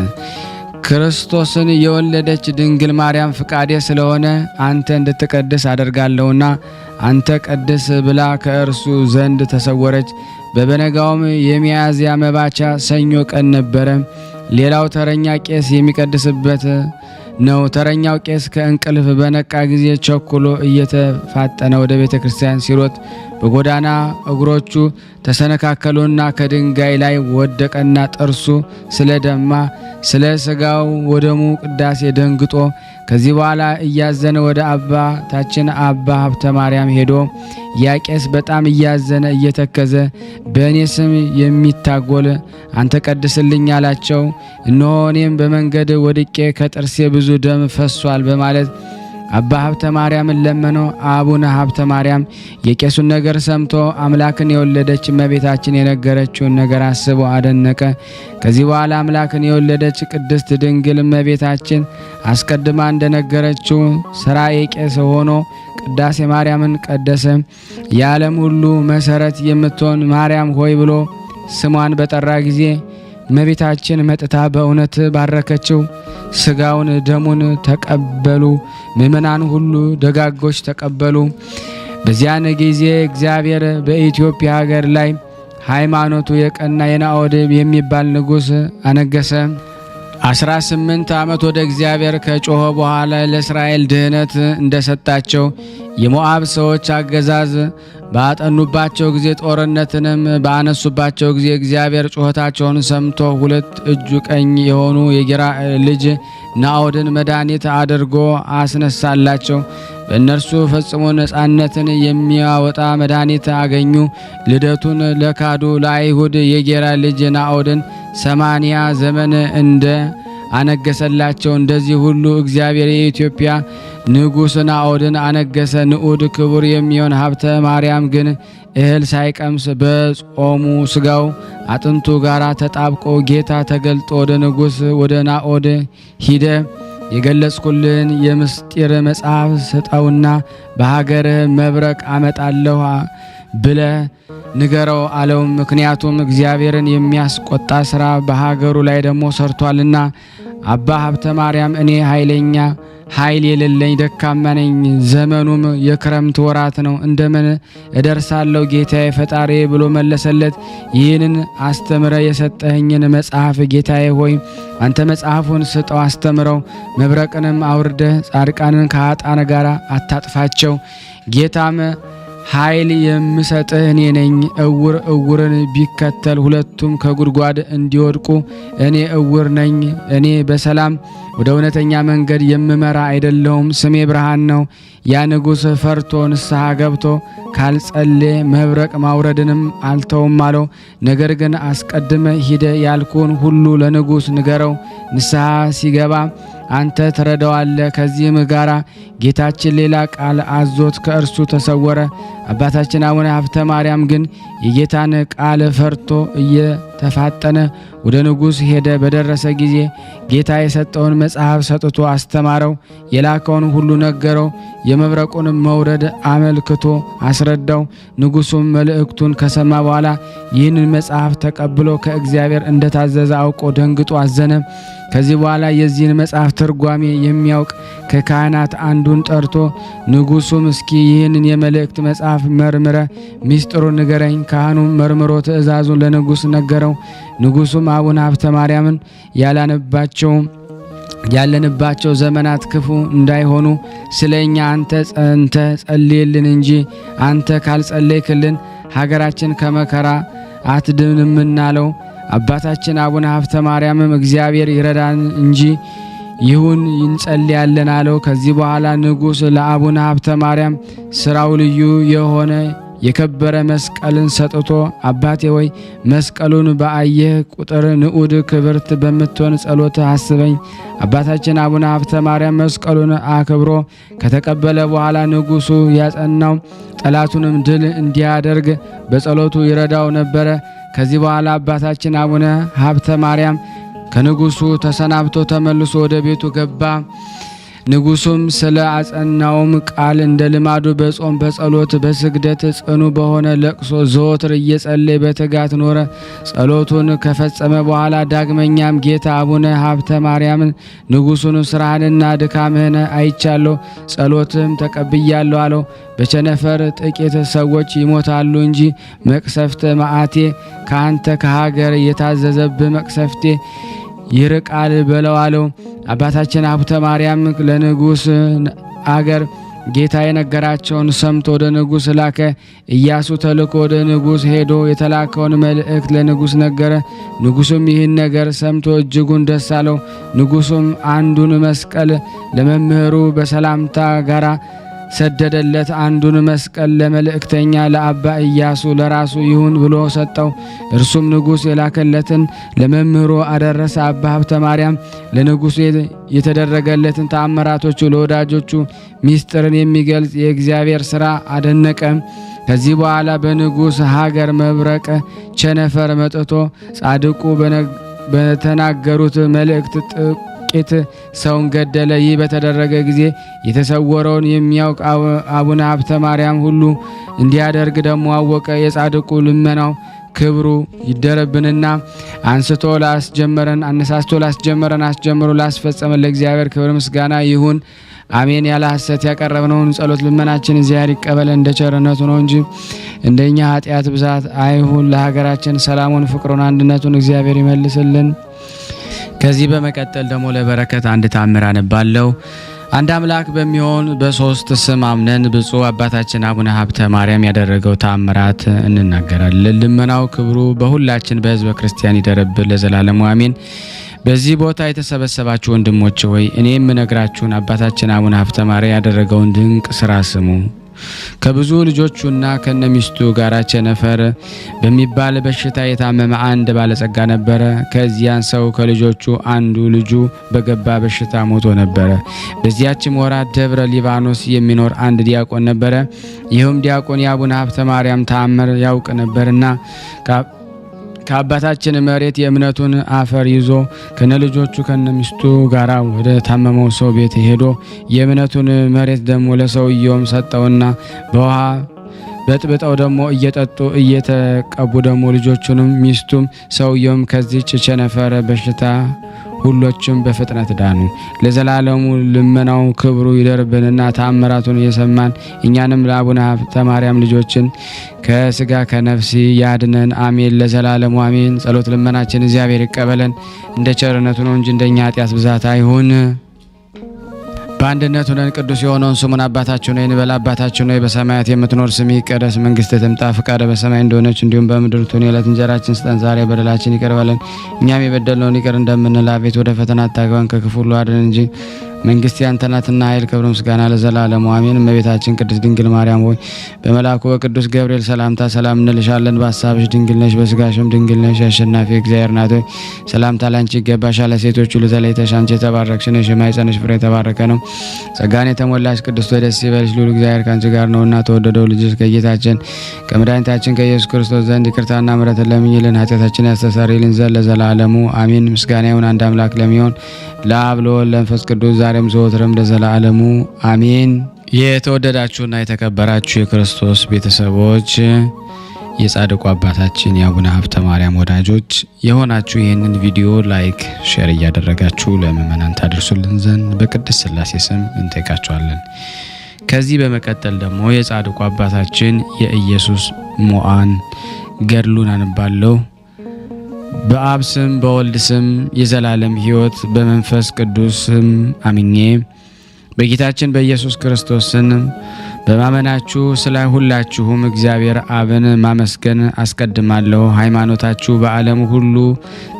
ክርስቶስን የወለደች ድንግል ማርያም ፍቃዴ ስለሆነ አንተ እንድትቀድስ አደርጋለሁና አንተ ቀድስ ብላ ከእርሱ ዘንድ ተሰወረች። በበነጋውም የሚያዝያ መባቻ ሰኞ ቀን ነበረ። ሌላው ተረኛ ቄስ የሚቀድስበት ነው። ተረኛው ቄስ ከእንቅልፍ በነቃ ጊዜ ቸኩሎ እየተፋጠነ ወደ ቤተ ክርስቲያን ሲሮጥ በጎዳና እግሮቹ ተሰነካከሉና ከድንጋይ ላይ ወደቀና ጥርሱ ስለደማ ስለ ሥጋው ወደሙ ቅዳሴ ደንግጦ ከዚህ በኋላ እያዘነ ወደ አባታችን አባ ሀብተ ማርያም ሄዶ ያቄስ በጣም እያዘነ እየተከዘ በእኔ ስም የሚታጎል አንተ ቀድስልኝ አላቸው። እነሆ እኔም በመንገድ ወድቄ ከጥርሴ ብዙ ደም ፈሷል በማለት አባ ሀብተ ማርያምን ለመነው። አቡነ ሀብተ ማርያም የቄሱን ነገር ሰምቶ አምላክን የወለደች እመቤታችን የነገረችውን ነገር አስቦ አደነቀ። ከዚህ በኋላ አምላክን የወለደች ቅድስት ድንግል እመቤታችን አስቀድማ እንደነገረችው ሥራዬ ቄስ ሆኖ ቅዳሴ ማርያምን ቀደሰ። የዓለም ሁሉ መሰረት የምትሆን ማርያም ሆይ ብሎ ስሟን በጠራ ጊዜ እመቤታችን መጥታ በእውነት ባረከችው። ሥጋውን ደሙን ተቀበሉ። ምእመናን ሁሉ ደጋጎች ተቀበሉ። በዚያን ጊዜ እግዚአብሔር በኢትዮጵያ ሀገር ላይ ሃይማኖቱ የቀና የናኦድ የሚባል ንጉሥ አነገሰ። 18 ዓመት ወደ እግዚአብሔር ከጮኸ በኋላ ለእስራኤል ድህነት እንደሰጣቸው የሞዓብ ሰዎች አገዛዝ ባጠኑባቸው ጊዜ ጦርነትንም ባነሱባቸው ጊዜ እግዚአብሔር ጩኸታቸውን ሰምቶ ሁለት እጁ ቀኝ የሆኑ የጌራ ልጅ ናኦድን መድኃኒት አድርጎ አስነሳላቸው። በእነርሱ ፈጽሞ ነፃነትን የሚያወጣ መድኃኒት አገኙ። ልደቱን ለካዱ ለአይሁድ የጌራ ልጅ ናኦድን 80 ዘመን እንደ አነገሰላቸው እንደዚህ ሁሉ እግዚአብሔር የኢትዮጵያ ንጉሥ ናኦድን አነገሰ። ንዑድ ክቡር የሚሆን ሀብተ ማርያም ግን እህል ሳይቀምስ በጾሙ ሥጋው አጥንቱ ጋር ተጣብቆ ጌታ ተገልጦ ወደ ንጉሥ ወደ ናኦድ ሂደ የገለጽኩልን የምስጢር መጽሐፍ ስጠውና በሀገርህ መብረቅ አመጣለሁ ብለ ንገረው አለው። ምክንያቱም እግዚአብሔርን የሚያስቆጣ ሥራ በሀገሩ ላይ ደግሞ ሰርቷልና። አባ ሀብተ ማርያም እኔ ኃይል የሌለኝ ደካማ ነኝ፣ ዘመኑም የክረምት ወራት ነው፣ እንደምን እደርሳለሁ ጌታዬ ፈጣሪ ብሎ መለሰለት። ይህንን አስተምረ የሰጠኸኝን መጽሐፍ ጌታዬ ሆይ አንተ መጽሐፉን ስጠው አስተምረው፣ መብረቅንም አውርደህ ጻድቃንን ከኃጥአን ጋር አታጥፋቸው። ጌታም ኃይል የምሰጥህ እኔ ነኝ። እውር እውርን ቢከተል ሁለቱም ከጉድጓድ እንዲወድቁ እኔ እውር ነኝ። እኔ በሰላም ወደ እውነተኛ መንገድ የምመራ አይደለሁም። ስሜ ብርሃን ነው። ያ ንጉሥ ፈርቶ ንስሐ ገብቶ ካልጸለየ መብረቅ ማውረድንም አልተውም አለው። ነገር ግን አስቀድመ ሂደ ያልኩን ሁሉ ለንጉሥ ንገረው። ንስሐ ሲገባ አንተ ትረዳዋለህ። ከዚህም ጋራ ጌታችን ሌላ ቃል አዞት ከእርሱ ተሰወረ። አባታችን አቡነ ሀብተ ማርያም ግን የጌታን ቃል ፈርቶ እየተፋጠነ ወደ ንጉሥ ሄደ። በደረሰ ጊዜ ጌታ የሰጠውን መጽሐፍ ሰጥቶ አስተማረው። የላከውን ሁሉ ነገረው። የመብረቁን መውረድ አመልክቶ አስረዳው። ንጉሡም መልእክቱን ከሰማ በኋላ ይህንን መጽሐፍ ተቀብሎ ከእግዚአብሔር እንደታዘዘ አውቆ ደንግጦ አዘነ። ከዚህ በኋላ የዚህን መጽሐፍ ትርጓሜ የሚያውቅ ከካህናት አንዱን ጠርቶ ንጉሡም እስኪ ይህንን የመልእክት መጽሐፍ መርምረ ሚስጥሩን ንገረኝ። ካህኑም መርምሮ ትእዛዙን ለንጉሥ ነገረው። ንጉሡም አቡነ ሀብተ ማርያምን ያለንባቸው ዘመናት ክፉ እንዳይሆኑ ስለኛ አንተ ጸልይልን እንጂ አንተ ካልጸለይክልን ሀገራችን ከመከራ አትድንምና አለው። አባታችን አቡነ ሀብተ ማርያምም እግዚአብሔር ይረዳን እንጂ ይሁን እንጸልያለን አለው። ከዚህ በኋላ ንጉሥ ለአቡነ ሀብተ ማርያም ስራው ልዩ የሆነ የከበረ መስቀልን ሰጥቶ አባቴ ወይ መስቀሉን በአየህ ቁጥር ንዑድ ክብርት በምትሆን ጸሎት አስበኝ። አባታችን አቡነ ሀብተ ማርያም መስቀሉን አክብሮ ከተቀበለ በኋላ ንጉሡ ያጸናው ጠላቱንም ድል እንዲያደርግ በጸሎቱ ይረዳው ነበረ። ከዚህ በኋላ አባታችን አቡነ ሀብተ ማርያም ከንጉሡ ተሰናብቶ ተመልሶ ወደ ቤቱ ገባ። ንጉሡም ስለ አጸናውም ቃል እንደ ልማዱ በጾም በጸሎት በስግደት ጽኑ በሆነ ለቅሶ ዘወትር እየጸለየ በትጋት ኖረ። ጸሎቱን ከፈጸመ በኋላ ዳግመኛም ጌታ አቡነ ሀብተ ማርያምን ንጉሡን ስራህንና ድካምህን አይቻለሁ፣ ጸሎትም ተቀብያለሁ አለው። በቸነፈር ጥቂት ሰዎች ይሞታሉ እንጂ መቅሰፍተ መዓቴ ከአንተ ከሀገር የታዘዘብህ መቅሰፍቴ ይርቃል በለው አለው። አባታችን ሀብተ ማርያም ለንጉሥ አገር ጌታ የነገራቸውን ሰምቶ ወደ ንጉሥ ላከ። ኢያሱ ተልኮ ወደ ንጉሥ ሄዶ የተላከውን መልእክት ለንጉሥ ነገረ። ንጉሡም ይህን ነገር ሰምቶ እጅጉን ደስ አለው። ንጉሡም አንዱን መስቀል ለመምህሩ በሰላምታ ጋራ ሰደደለት። አንዱን መስቀል ለመልእክተኛ ለአባ ኢያሱ ለራሱ ይሁን ብሎ ሰጠው። እርሱም ንጉሥ የላከለትን ለመምህሩ አደረሰ። አባ ሀብተ ማርያም ለንጉሡ የተደረገለትን ተአምራቶቹ ለወዳጆቹ ሚስጥርን የሚገልጽ የእግዚአብሔር ሥራ አደነቀ። ከዚህ በኋላ በንጉሥ ሀገር መብረቅ ቸነፈር መጥቶ ጻድቁ በተናገሩት መልእክት ጥቂት ሰውን ገደለ። ይህ በተደረገ ጊዜ የተሰወረውን የሚያውቅ አቡነ ሀብተ ማርያም ሁሉ እንዲያደርግ ደግሞ አወቀ። የጻድቁ ልመናው ክብሩ ይደረብንና አነሳስቶ ላስጀመረን አስጀምሮ ላስፈጸመን ለእግዚአብሔር ክብር ምስጋና ይሁን፣ አሜን። ያለ ሐሰት ያቀረብነውን ጸሎት ልመናችን እግዚአብሔር ይቀበለን እንደ ቸርነቱ ነው እንጂ እንደኛ ኃጢአት ብዛት አይሁን። ለሀገራችን ሰላሙን፣ ፍቅሩን፣ አንድነቱን እግዚአብሔር ይመልስልን። ከዚህ በመቀጠል ደግሞ ለበረከት አንድ ተአምር አነባለሁ። አንድ አምላክ በሚሆን በሶስት ስም አምነን ብፁዕ አባታችን አቡነ ሀብተ ማርያም ያደረገው ተአምራት እንናገራለን። ልመናው ክብሩ በሁላችን በሕዝበ ክርስቲያን ይደረብን ለዘላለሙ አሜን። በዚህ ቦታ የተሰበሰባችሁ ወንድሞች ሆይ እኔ የምነግራችሁን አባታችን አቡነ ሀብተ ማርያም ያደረገውን ድንቅ ስራ ስሙ። ከብዙ ልጆቹና ከነሚስቱ ጋር ቸነፈር በሚባል በሽታ የታመመ አንድ ባለጸጋ ነበረ። ከዚያን ሰው ከልጆቹ አንዱ ልጁ በገባ በሽታ ሞቶ ነበረ። በዚያችም ወራት ደብረ ሊባኖስ የሚኖር አንድ ዲያቆን ነበረ። ይህም ዲያቆን የአቡነ ሀብተ ማርያም ተአምር ያውቅ ነበርና ከአባታችን መሬት የእምነቱን አፈር ይዞ ከነልጆቹ ከነሚስቱ ጋራ ወደ ታመመው ሰው ቤት ሄዶ የእምነቱን መሬት ደግሞ ለሰውየውም ሰጠውና በውሃ በጥብጠው ደግሞ እየጠጡ እየተቀቡ ደግሞ ልጆቹንም ሚስቱም ሰውየውም ከዚች ቸነፈር በሽታ ሁሎችም በፍጥነት ዳኑ። ለዘላለሙ ልመናው ክብሩ ይደርብንና ተአምራቱን እየሰማን እኛንም ለአቡነ ሀብተ ማርያም ልጆችን ከስጋ ከነፍስ ያድነን አሜን። ለዘላለሙ አሜን። ጸሎት ልመናችን እግዚአብሔር ይቀበለን እንደ ቸርነቱ ነው እንጂ እንደኛ ኃጢአት ብዛት አይሁን። በአንድነት ሆነን ቅዱስ የሆነውን ስሙን አባታችን ሆይ እንበል። አባታችን ሆይ በሰማያት የምትኖር ስምህ ይቀደስ፣ መንግስትህ ትምጣ፣ ፈቃድህ በሰማይ እንደሆነች እንዲሁም በምድር ትሁን። የዕለት እንጀራችንን ስጠን ዛሬ፣ በደላችን ይቅር በለን እኛም የበደልነውን ይቅር እንደምንል፣ አቤት ወደ ፈተና አታግባን ከክፉ ሁሉ አድነን እንጂ መንግስት ያንተ ናትና ኃይል፣ ክብር፣ ምስጋና ለዘላለሙ አሜን። እመቤታችን ቅድስት ድንግል ማርያም ሆይ በመልአኩ በቅዱስ ገብርኤል ሰላምታ ሰላም እንልሻለን። በሐሳብሽ ድንግል ነሽ፣ በስጋሽም ድንግል ነሽ። አሸናፊ እግዚአብሔር ናት ሆይ ሰላምታ ላንቺ ይገባሻል። ሴቶች ሁሉ ተለይተሽ አንቺ የተባረክሽ ነሽ፣ የማኅፀንሽ ፍሬ የተባረከ ነው። ጸጋን የተሞላሽ ቅድስት ሆይ ደስ ይበልሽ፣ ልዑል እግዚአብሔር ካንቺ ጋር ነውና ተወደደው ልጅሽ ከጌታችን ከመድኃኒታችን ከኢየሱስ ክርስቶስ ዘንድ ይቅርታና ምሕረትን ለምኝልን ኃጢአታችንን ያስተሰርይልን ዘንድ ለዘላለሙ አሜን። ምስጋና ይሁን አንድ አምላክ ለሚሆን ለአብ ለወልድ ለመንፈስ ቅዱስ ዛሬም ዘወትርም ለዘላለሙ አሜን። የተወደዳችሁና የተከበራችሁ የክርስቶስ ቤተሰቦች የጻድቁ አባታችን የአቡነ ሀብተ ማርያም ወዳጆች የሆናችሁ ይህንን ቪዲዮ ላይክ፣ ሼር እያደረጋችሁ ለምእመናን ታደርሱልን ዘንድ በቅድስት ሥላሴ ስም እንጠይቃችኋለን። ከዚህ በመቀጠል ደግሞ የጻድቁ አባታችን የኢየሱስ ሞዐን ገድሉን አነባለሁ። በአብ ስም በወልድ ስም የዘላለም ሕይወት በመንፈስ ቅዱስ ስም አምኜ በጌታችን በኢየሱስ ክርስቶስ ስም በማመናችሁ ስለ ሁላችሁም እግዚአብሔር አብን ማመስገን አስቀድማለሁ። ሃይማኖታችሁ በዓለም ሁሉ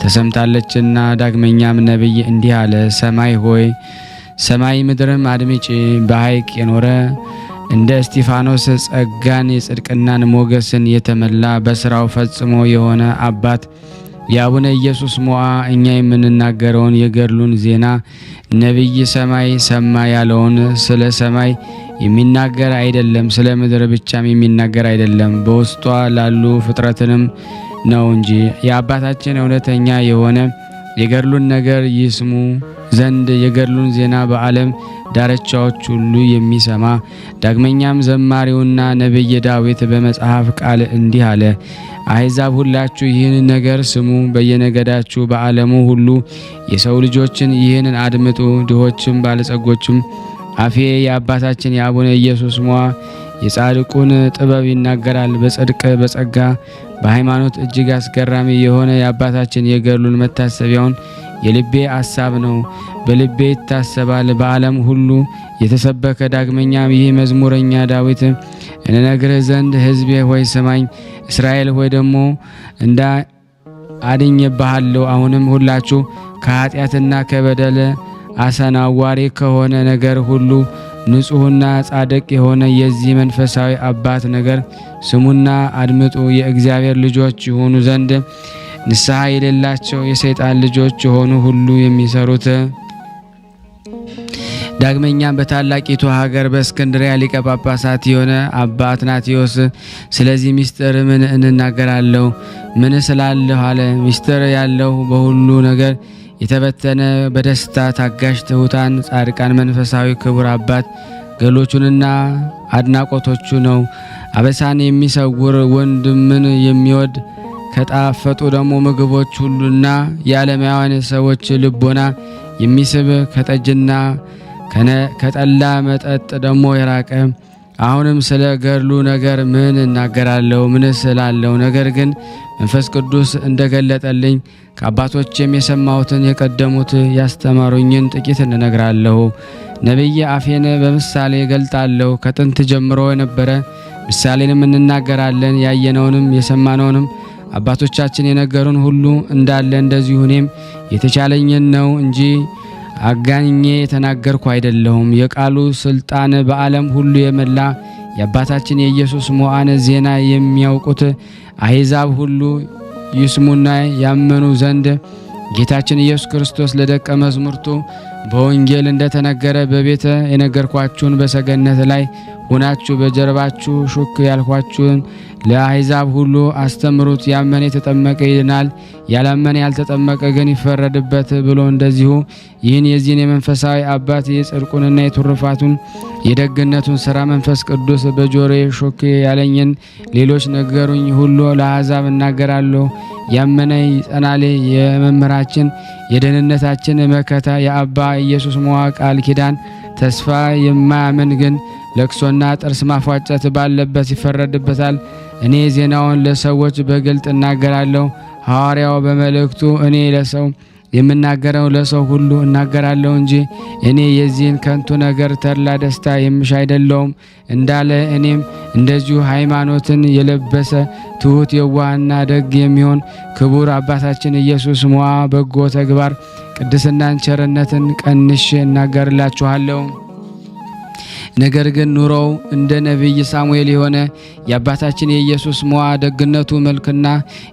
ተሰምታለችና። ዳግመኛም ነቢይ እንዲህ አለ፣ ሰማይ ሆይ ሰማይ ምድርም አድምጪ። በሐይቅ የኖረ እንደ እስጢፋኖስ ጸጋን የጽድቅናን ሞገስን የተመላ በስራው ፈጽሞ የሆነ አባት የአቡነ ኢየሱስ ሞዐ እኛ የምንናገረውን የገድሉን ዜና ነቢይ ሰማይ ሰማ ያለውን ስለ ሰማይ የሚናገር አይደለም፣ ስለ ምድር ብቻም የሚናገር አይደለም፣ በውስጧ ላሉ ፍጥረትንም ነው እንጂ። የአባታችን እውነተኛ የሆነ የገድሉን ነገር ይስሙ ዘንድ የገድሉን ዜና በዓለም ዳርቻዎች ሁሉ የሚሰማ። ዳግመኛም ዘማሪውና ነቢይ ዳዊት በመጽሐፍ ቃል እንዲህ አለ፣ አሕዛብ ሁላችሁ ይህን ነገር ስሙ፣ በየነገዳችሁ በዓለሙ ሁሉ የሰው ልጆችን ይህንን አድምጡ። ድሆችም ባለጸጎችም አፌ የአባታችን የአቡነ ኢየሱስ ሞዐ የጻድቁን ጥበብ ይናገራል። በጽድቅ በጸጋ በሃይማኖት እጅግ አስገራሚ የሆነ የአባታችን የገድሉን መታሰቢያውን የልቤ ሐሳብ ነው፣ በልቤ ይታሰባል በዓለም ሁሉ የተሰበከ። ዳግመኛም ይህ መዝሙረኛ ዳዊት እንነግርህ ዘንድ ሕዝቤ ሆይ ስማኝ፣ እስራኤል ሆይ ደግሞ እንዳ አድኜብሃለሁ። አሁንም ሁላችሁ ከኃጢአትና ከበደል አሰናዋሪ ከሆነ ነገር ሁሉ ንጹሕና ጻድቅ የሆነ የዚህ መንፈሳዊ አባት ነገር ስሙና አድምጡ። የእግዚአብሔር ልጆች የሆኑ ዘንድ ንስሐ የሌላቸው የሰይጣን ልጆች የሆኑ ሁሉ የሚሰሩት። ዳግመኛም በታላቂቱ ሀገር በእስክንድርያ ሊቀ ጳጳሳት የሆነ አባ አትናቴዎስ ስለዚህ ምስጢር ምን እንናገራለሁ? ምን ስላለሁ አለ። ምስጢር ያለው በሁሉ ነገር የተበተነ በደስታ ታጋሽ ትሑታን ጻድቃን መንፈሳዊ ክቡር አባት ገሎቹንና አድናቆቶቹ ነው። አበሳን የሚሰውር ወንድምን የሚወድ ከጣፈጡ ደግሞ ምግቦች ሁሉና የዓለማውያን ሰዎች ልቦና የሚስብ ከጠጅና ከጠላ መጠጥ ደግሞ የራቀ። አሁንም ስለ ገድሉ ነገር ምን እናገራለሁ? ምን ስላለው ነገር ግን መንፈስ ቅዱስ እንደገለጠልኝ ከአባቶችም የሰማሁትን የቀደሙት ያስተማሩኝን ጥቂት እንነግራለሁ። ነቢይ አፌን በምሳሌ ገልጣለሁ። ከጥንት ጀምሮ የነበረ ምሳሌንም እንናገራለን። ያየነውንም የሰማነውንም አባቶቻችን የነገሩን ሁሉ እንዳለ እንደዚሁ እኔም የተቻለኝን ነው እንጂ አጋንኜ የተናገርኩ አይደለሁም። የቃሉ ስልጣን በዓለም ሁሉ የመላ የአባታችን የኢየሱስ ሞዓን ዜና የሚያውቁት አሕዛብ ሁሉ ይስሙና ያመኑ ዘንድ ጌታችን ኢየሱስ ክርስቶስ ለደቀ መዛሙርቱ በወንጌል እንደተነገረ በቤተ የነገርኳችሁን በሰገነት ላይ ሆናችሁ በጀርባችሁ ሹክ ያልኳችሁን ለአሕዛብ ሁሉ አስተምሩት። ያመነ የተጠመቀ ይድናል፣ ያላመነ ያልተጠመቀ ግን ይፈረድበት ብሎ እንደዚሁ ይህን የዚህን የመንፈሳዊ አባት የጽድቁንና የትሩፋቱን የደግነቱን ሥራ መንፈስ ቅዱስ በጆሮዬ ሹክ ያለኝን ሌሎች ነገሩኝ ሁሉ ለአሕዛብ እናገራለሁ። ያመነ ይጸናል። የመምህራችን የደህንነታችን መከታ የአባ ኢየሱስ ሞዓ ቃል ኪዳን ተስፋ የማያምን ግን ለቅሶና ጥርስ ማፏጨት ባለበት ይፈረድበታል። እኔ ዜናውን ለሰዎች በግልጥ እናገራለሁ። ሐዋርያው በመልእክቱ እኔ ለሰው የምናገረው ለሰው ሁሉ እናገራለሁ እንጂ እኔ የዚህን ከንቱ ነገር ተድላ ደስታ የምሻ አይደለሁም እንዳለ እኔም እንደዚሁ ሃይማኖትን የለበሰ ትሑት የዋህና ደግ የሚሆን ክቡር አባታችን ኢየሱስ ሞዓ በጎ ተግባር ቅድስናን ቸርነትን ቀንሼ እናገርላችኋለሁ። ነገር ግን ኑሮው እንደ ነቢይ ሳሙኤል የሆነ የአባታችን የኢየሱስ ሞዓ ደግነቱ መልክና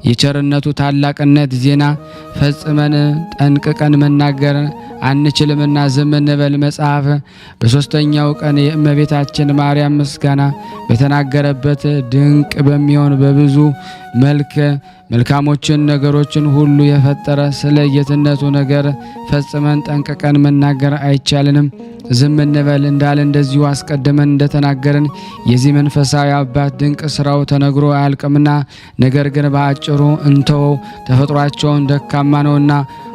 የቸርነቱ ታላቅነት ዜና ፈጽመን ጠንቅቀን መናገር አንችልምና ዝም እንበል። መጽሐፍ በሦስተኛው ቀን የእመቤታችን ማርያም ምስጋና በተናገረበት ድንቅ በሚሆን በብዙ መልክ መልካሞችን ነገሮችን ሁሉ የፈጠረ ስለ ጌትነቱ ነገር ፈጽመን ጠንቅቀን መናገር አይቻልንም። ዝም እንበል እንዳለ እንደዚሁ አስቀድመን እንደተናገርን የዚህ መንፈሳዊ አባት ድንቅ ስራው ተነግሮ አያልቅምና፣ ነገር ግን በአጭሩ እንተወው። ተፈጥሯቸውን ደካማ ነውና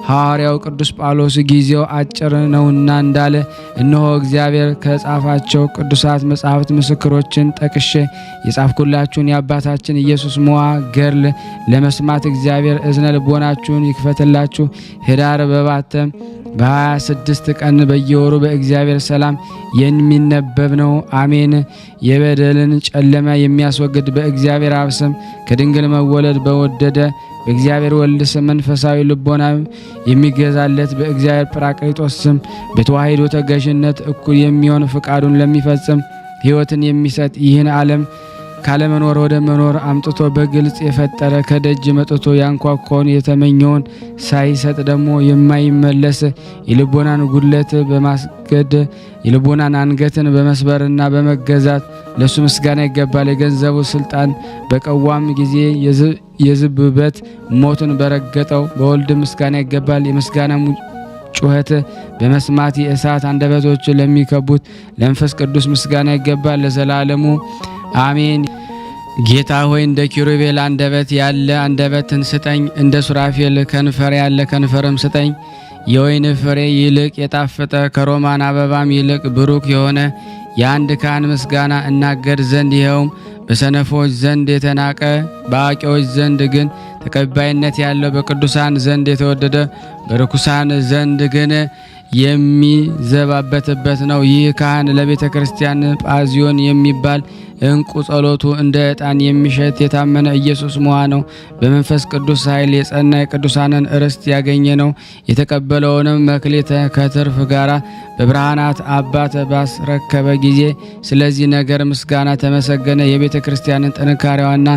ሐዋርያው ቅዱስ ጳውሎስ ጊዜው አጭር ነውና እንዳለ እነሆ እግዚአብሔር ከጻፋቸው ቅዱሳት መጻሕፍት ምስክሮችን ጠቅሼ የጻፍኩላችሁን የአባታችን ኢየሱስ ሞዓ ገድል ለመስማት እግዚአብሔር እዝነ ልቦናችሁን ይክፈትላችሁ። ኅዳር በባተም በ26 ቀን በየወሩ በእግዚአብሔር ሰላም የሚነበብ ነው። አሜን። የበደልን ጨለማ የሚያስወግድ በእግዚአብሔር አብ ስም ከድንግል መወለድ በወደደ በእግዚአብሔር ወልድ ስም መንፈሳዊ ልቦና የሚገዛለት በእግዚአብሔር ጰራቅሊጦስ ስም በተዋሕዶ ተገዥነት እኩል የሚሆን ፍቃዱን ለሚፈጽም ሕይወትን የሚሰጥ ይህን ዓለም ካለመኖር ወደ መኖር አምጥቶ በግልጽ የፈጠረ ከደጅ መጥቶ ያንኳኳውን የተመኘውን ሳይሰጥ ደግሞ የማይመለስ የልቦናን ጉድለት በማስገድ የልቦናን አንገትን በመስበርና በመገዛት ለሱ ምስጋና ይገባል። የገንዘቡ ስልጣን በቀዋም ጊዜ የዝብበት ሞትን በረገጠው በወልድ ምስጋና ይገባል። የምስጋና ጩኸት በመስማት የእሳት አንደበቶች ለሚከቡት ለመንፈስ ቅዱስ ምስጋና ይገባል ለዘላለሙ አሜን። ጌታ ሆይ እንደ ኪሩቤል አንደበት ያለ አንደበትን ስጠኝ፣ እንደ ሱራፌል ከንፈር ያለ ከንፈርም ስጠኝ። የወይን ፍሬ ይልቅ የጣፈጠ ከሮማን አበባም ይልቅ ብሩክ የሆነ የአንድ ካህን ምስጋና እናገር ዘንድ ይኸውም በሰነፎች ዘንድ የተናቀ በአዋቂዎች ዘንድ ግን ተቀባይነት ያለው በቅዱሳን ዘንድ የተወደደ በርኩሳን ዘንድ ግን የሚዘባበትበት ነው። ይህ ካህን ለቤተ ክርስቲያን ጳዚዮን የሚባል እንቁ ጸሎቱ እንደ ዕጣን የሚሸት የታመነ ኢየሱስ ሞዐ ነው። በመንፈስ ቅዱስ ኃይል የጸና የቅዱሳንን ርስት ያገኘ ነው። የተቀበለውንም መክሊት ከትርፍ ጋር በብርሃናት አባት ባስረከበ ጊዜ ስለዚህ ነገር ምስጋና ተመሰገነ። የቤተ ክርስቲያንን ጥንካሬዋና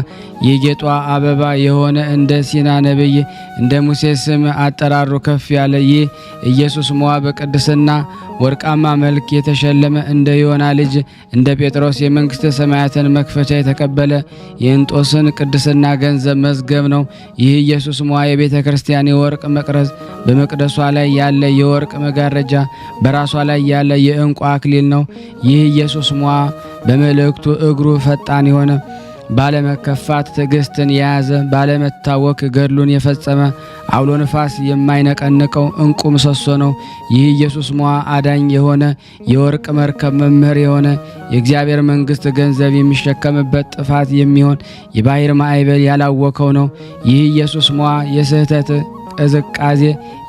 የጌጧ አበባ የሆነ እንደ ሲና ነቢይ እንደ ሙሴ ስም አጠራሩ ከፍ ያለ ይህ ኢየሱስ ሞዐ በቅድስና ወርቃማ መልክ የተሸለመ እንደ ዮና ልጅ እንደ ጴጥሮስ የመንግስተ ሰማያትን መክፈቻ የተቀበለ የእንጦስን ቅድስና ገንዘብ መዝገብ ነው። ይህ ኢየሱስ ሞዐ የቤተ ክርስቲያን የወርቅ መቅረዝ፣ በመቅደሷ ላይ ያለ የወርቅ መጋረጃ፣ በራሷ ላይ ያለ የእንቁ አክሊል ነው። ይህ ኢየሱስ ሞዐ በመልእክቱ እግሩ ፈጣን የሆነ ባለመከፋት ትዕግስትን የያዘ ባለመታወክ ገድሉን የፈጸመ አውሎ ነፋስ የማይነቀንቀው እንቁ ምሰሶ ነው። ይህ ኢየሱስ ሞዐ አዳኝ የሆነ የወርቅ መርከብ መምህር የሆነ የእግዚአብሔር መንግስት ገንዘብ የሚሸከምበት ጥፋት የሚሆን የባህር ማዕበል ያላወከው ነው። ይህ ኢየሱስ ሞዐ የስህተት ቅዝቃዜ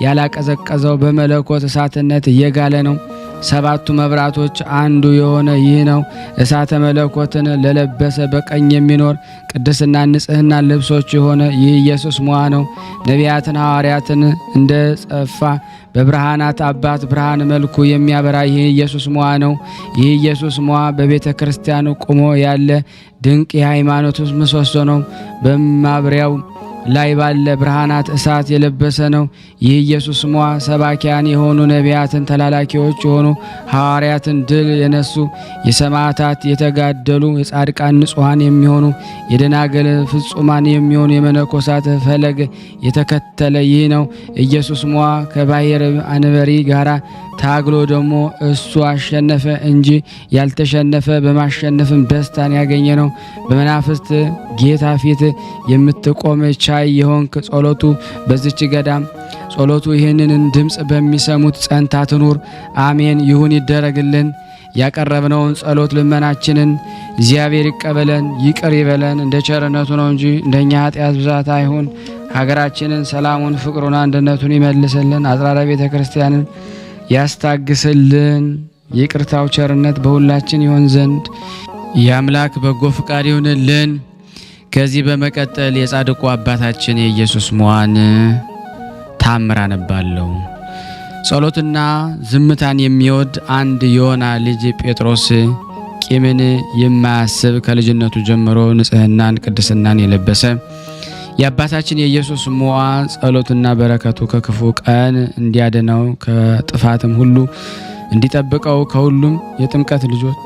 ያላቀዘቀዘው በመለኮት እሳትነት የጋለ ነው። ሰባቱ መብራቶች አንዱ የሆነ ይህ ነው። እሳተ መለኮትን ለለበሰ በቀኝ የሚኖር ቅድስና ንጽህና ልብሶች የሆነ ይህ ኢየሱስ ሞዐ ነው። ነቢያትን ሐዋርያትን እንደ ጸፋ በብርሃናት አባት ብርሃን መልኩ የሚያበራ ይህ ኢየሱስ ሞዐ ነው። ይህ ኢየሱስ ሞዐ በቤተ ክርስቲያን ቆሞ ያለ ድንቅ የሃይማኖት ምሰሶ ነው። በማብሪያው ላይ ባለ ብርሃናት እሳት የለበሰ ነው። ይህ ኢየሱስ ሞዐ ሰባኪያን የሆኑ ነቢያትን ተላላኪዎች የሆኑ ሐዋርያትን ድል የነሱ የሰማዕታት የተጋደሉ የጻድቃን ንጹሐን የሚሆኑ የደናገል ፍጹማን የሚሆኑ የመነኮሳት ፈለግ የተከተለ ይህ ነው። ኢየሱስ ሞዐ ከባሕር አንበሪ ጋራ ታግሎ ደግሞ እሱ አሸነፈ እንጂ ያልተሸነፈ በማሸነፍም ደስታን ያገኘ ነው። በመናፍስት ጌታ ፊት የምትቆም ቻይ የሆንክ ጸሎቱ በዚች ገዳም ጸሎቱ ይህንን ድምጽ በሚሰሙት ጸንታ ትኑር። አሜን ይሁን ይደረግልን። ያቀረብነውን ጸሎት ልመናችንን እግዚአብሔር ይቀበለን ይቅር ይበለን። እንደ ቸርነቱ ነው እንጂ እንደኛ ኃጢአት ብዛት አይሁን። ሀገራችንን ሰላሙን፣ ፍቅሩን፣ አንድነቱን ይመልስልን። አጽራረ ቤተ ክርስቲያንን ያስታግስልን። ይቅርታው ቸርነት በሁላችን ይሆን ዘንድ የአምላክ በጎ ፍቃድ ይሁንልን። ከዚህ በመቀጠል የጻድቁ አባታችን የኢየሱስ ሞዐን ታምር አነባለሁ። ጸሎትና ዝምታን የሚወድ አንድ የዮና ልጅ ጴጥሮስ ቂምን የማያስብ ከልጅነቱ ጀምሮ ንጽህናን ቅድስናን የለበሰ የአባታችን የኢየሱስ ሞዐ ጸሎትና በረከቱ ከክፉ ቀን እንዲያድነው ከጥፋትም ሁሉ እንዲጠብቀው ከሁሉም የጥምቀት ልጆች